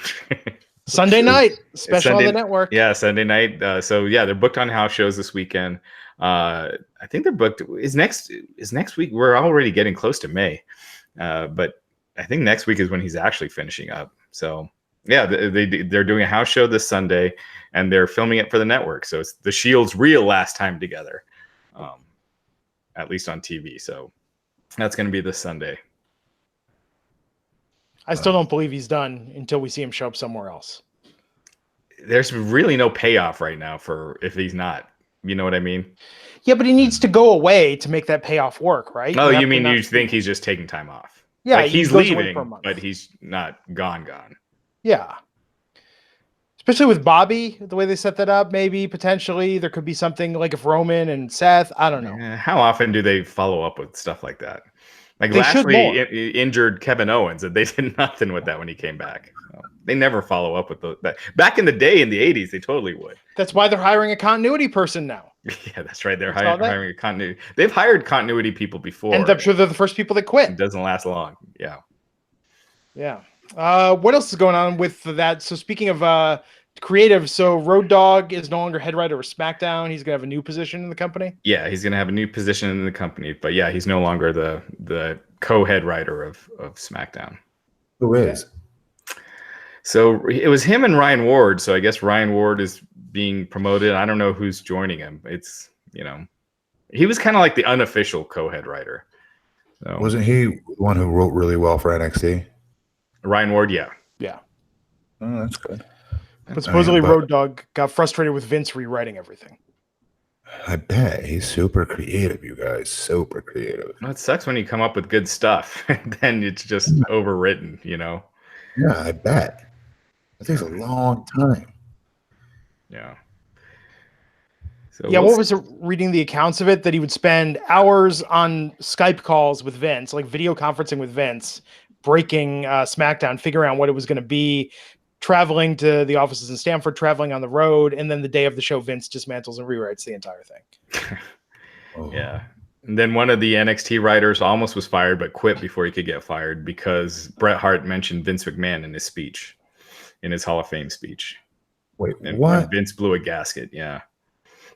Sunday night special on the network. Yeah, Sunday night. So yeah, they're booked on house shows this weekend. I think they're booked. Is next week? We're already getting close to May, but I think next week is when he's actually finishing up. So yeah, they're doing a house show this Sunday, and they're filming it for the network. So it's the Shield's real last time together, at least on TV. So that's going to be this Sunday. I still don't believe he's done until we see him show up somewhere else. There's really no payoff right now for if he's not. You know what I mean? Yeah, but he needs to go away to make that payoff work, right? Oh, you mean you think he's just taking time off? Yeah, like he's leaving, but he's not gone. Yeah. Especially with Bobby, the way they set that up, maybe potentially there could be something like if Roman and Seth, I don't know. How often do they follow up with stuff like that? Like Lashley injured Kevin Owens, and they did nothing with that when he came back. So they never follow up with that. Back in the day, in the 80s, they totally would. That's why they're hiring a continuity person now. Yeah, that's right. They're saw that. hiring a continuity. They've hired continuity people before. And I'm sure they're the first people that It quit. doesn't last long. Yeah. Yeah. What else is going on with that? So speaking of creative, so Road Dogg is no longer head writer of SmackDown. He's gonna have a new position in the company. Yeah, he's gonna have a new position in the company, but yeah, he's no longer the co-head writer of SmackDown. Who is? So it was him and Ryan Ward. So I guess Ryan Ward is being promoted. I don't know who's joining him. It's, he was kind of like the unofficial co-head writer. So, Wasn't he the one who wrote really well for NXT? Ryan Ward, yeah. Yeah. Oh, that's good. But supposedly Road Dogg got frustrated with Vince rewriting everything. I bet he's super creative, you guys. Super creative. Well, it sucks when you come up with good stuff and then it's just overwritten, Yeah, I bet. It takes a long time. Yeah. So Yeah, what was it, reading the accounts of it, that he would spend hours on Skype calls with Vince, like video conferencing with Vince, breaking SmackDown, figuring out what it was going to be, traveling to the offices in Stamford, traveling on the road, and then the day of the show, Vince dismantles and rewrites the entire thing. Yeah. And then one of the NXT writers almost was fired, but quit before he could get fired because Bret Hart mentioned Vince McMahon in his speech, in his Hall of Fame speech. Wait, and what? Vince blew a gasket. Yeah.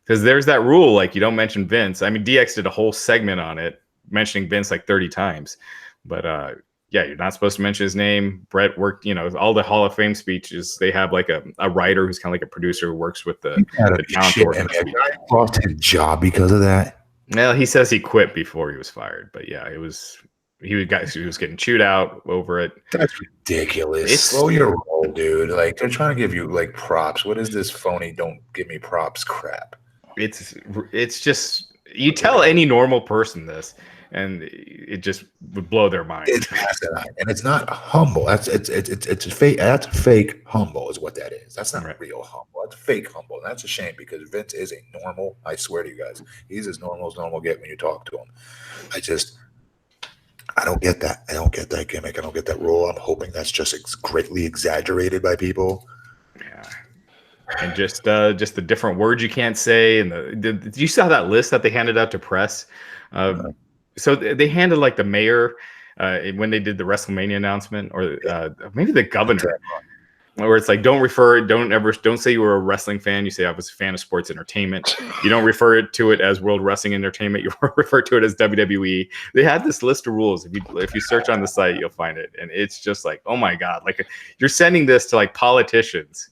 Because there's that rule, like you don't mention Vince. I mean, DX did a whole segment on it, mentioning Vince like 30 times. But yeah, you're not supposed to mention his name. Bret worked, all the Hall of Fame speeches, they have like a writer who's kind of like a producer who works with the talent organization. I lost his job because of that. Well, he says he quit before he was fired. But yeah, he was getting chewed out over it. That's ridiculous. Slow your roll, dude. Like, they're trying to give you like props. What is this phony don't give me props crap? It's just, you tell any normal person this and it just would blow their mind. It's asinine, and it's not humble. It's fake. That's fake humble is what that is. That's not real humble. That's fake humble, and that's a shame because Vince is a normal. I swear to you guys, he's as normal get when you talk to him. I don't get that. I don't get that gimmick. I don't get that rule. I'm hoping that's just greatly exaggerated by people. Yeah. And just the different words you can't say. And you saw that list that they handed out to press. So they handed like the mayor when they did the WrestleMania announcement, or maybe the governor, where it's like, don't say you were a wrestling fan. You say I was a fan of sports entertainment. You don't refer to it as World Wrestling Entertainment. You refer to it as WWE. They had this list of rules. If you search on the site, you'll find it. And it's just like, oh my God, like you're sending this to like politicians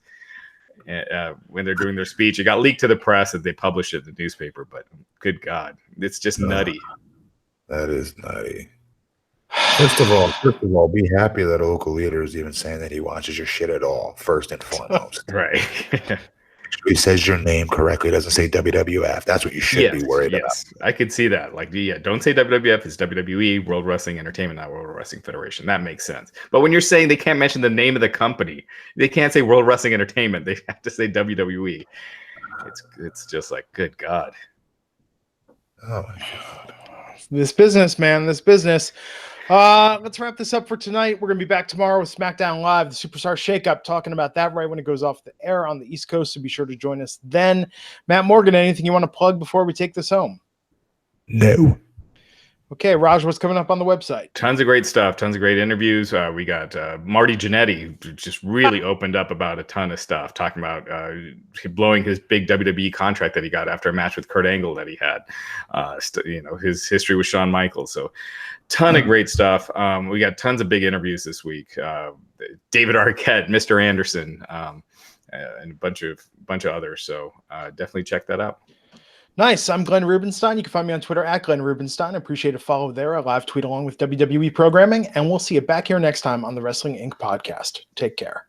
when they're doing their speech. It got leaked to the press and they published it in the newspaper, but good God, it's just nutty. That is nutty. First of all, be happy that a local leader is even saying that he watches your shit at all, first and foremost. Right. He says your name correctly, doesn't say WWF. That's what you should be worried about. I could see that. Like, yeah, don't say WWF, it's WWE, World Wrestling Entertainment, not World Wrestling Federation. That makes sense. But when you're saying they can't mention the name of the company, they can't say World Wrestling Entertainment, they have to say WWE. It's just like, good God. Oh my God. This business, man, this business. Let's wrap this up for tonight. We're going to be back tomorrow with SmackDown Live, the Superstar ShakeUp, talking about that right when it goes off the air on the East Coast, so be sure to join us then. Matt Morgan, anything you want to plug before we take this home? No. Okay, Raj, what's coming up on the website? Tons of great stuff, tons of great interviews. We got Marty Jannetty, who just really opened up about a ton of stuff, talking about blowing his big WWE contract that he got after a match with Kurt Angle that he had. His history with Shawn Michaels. So ton of great stuff. We got tons of big interviews this week. David Arquette, Mr. Anderson, and a bunch of others. So definitely check that out. Nice. I'm Glenn Rubenstein. You can find me on Twitter at Glenn Rubenstein. I appreciate a follow there. I live tweet along with WWE programming, and we'll see you back here next time on the Wrestling Inc. podcast. Take care.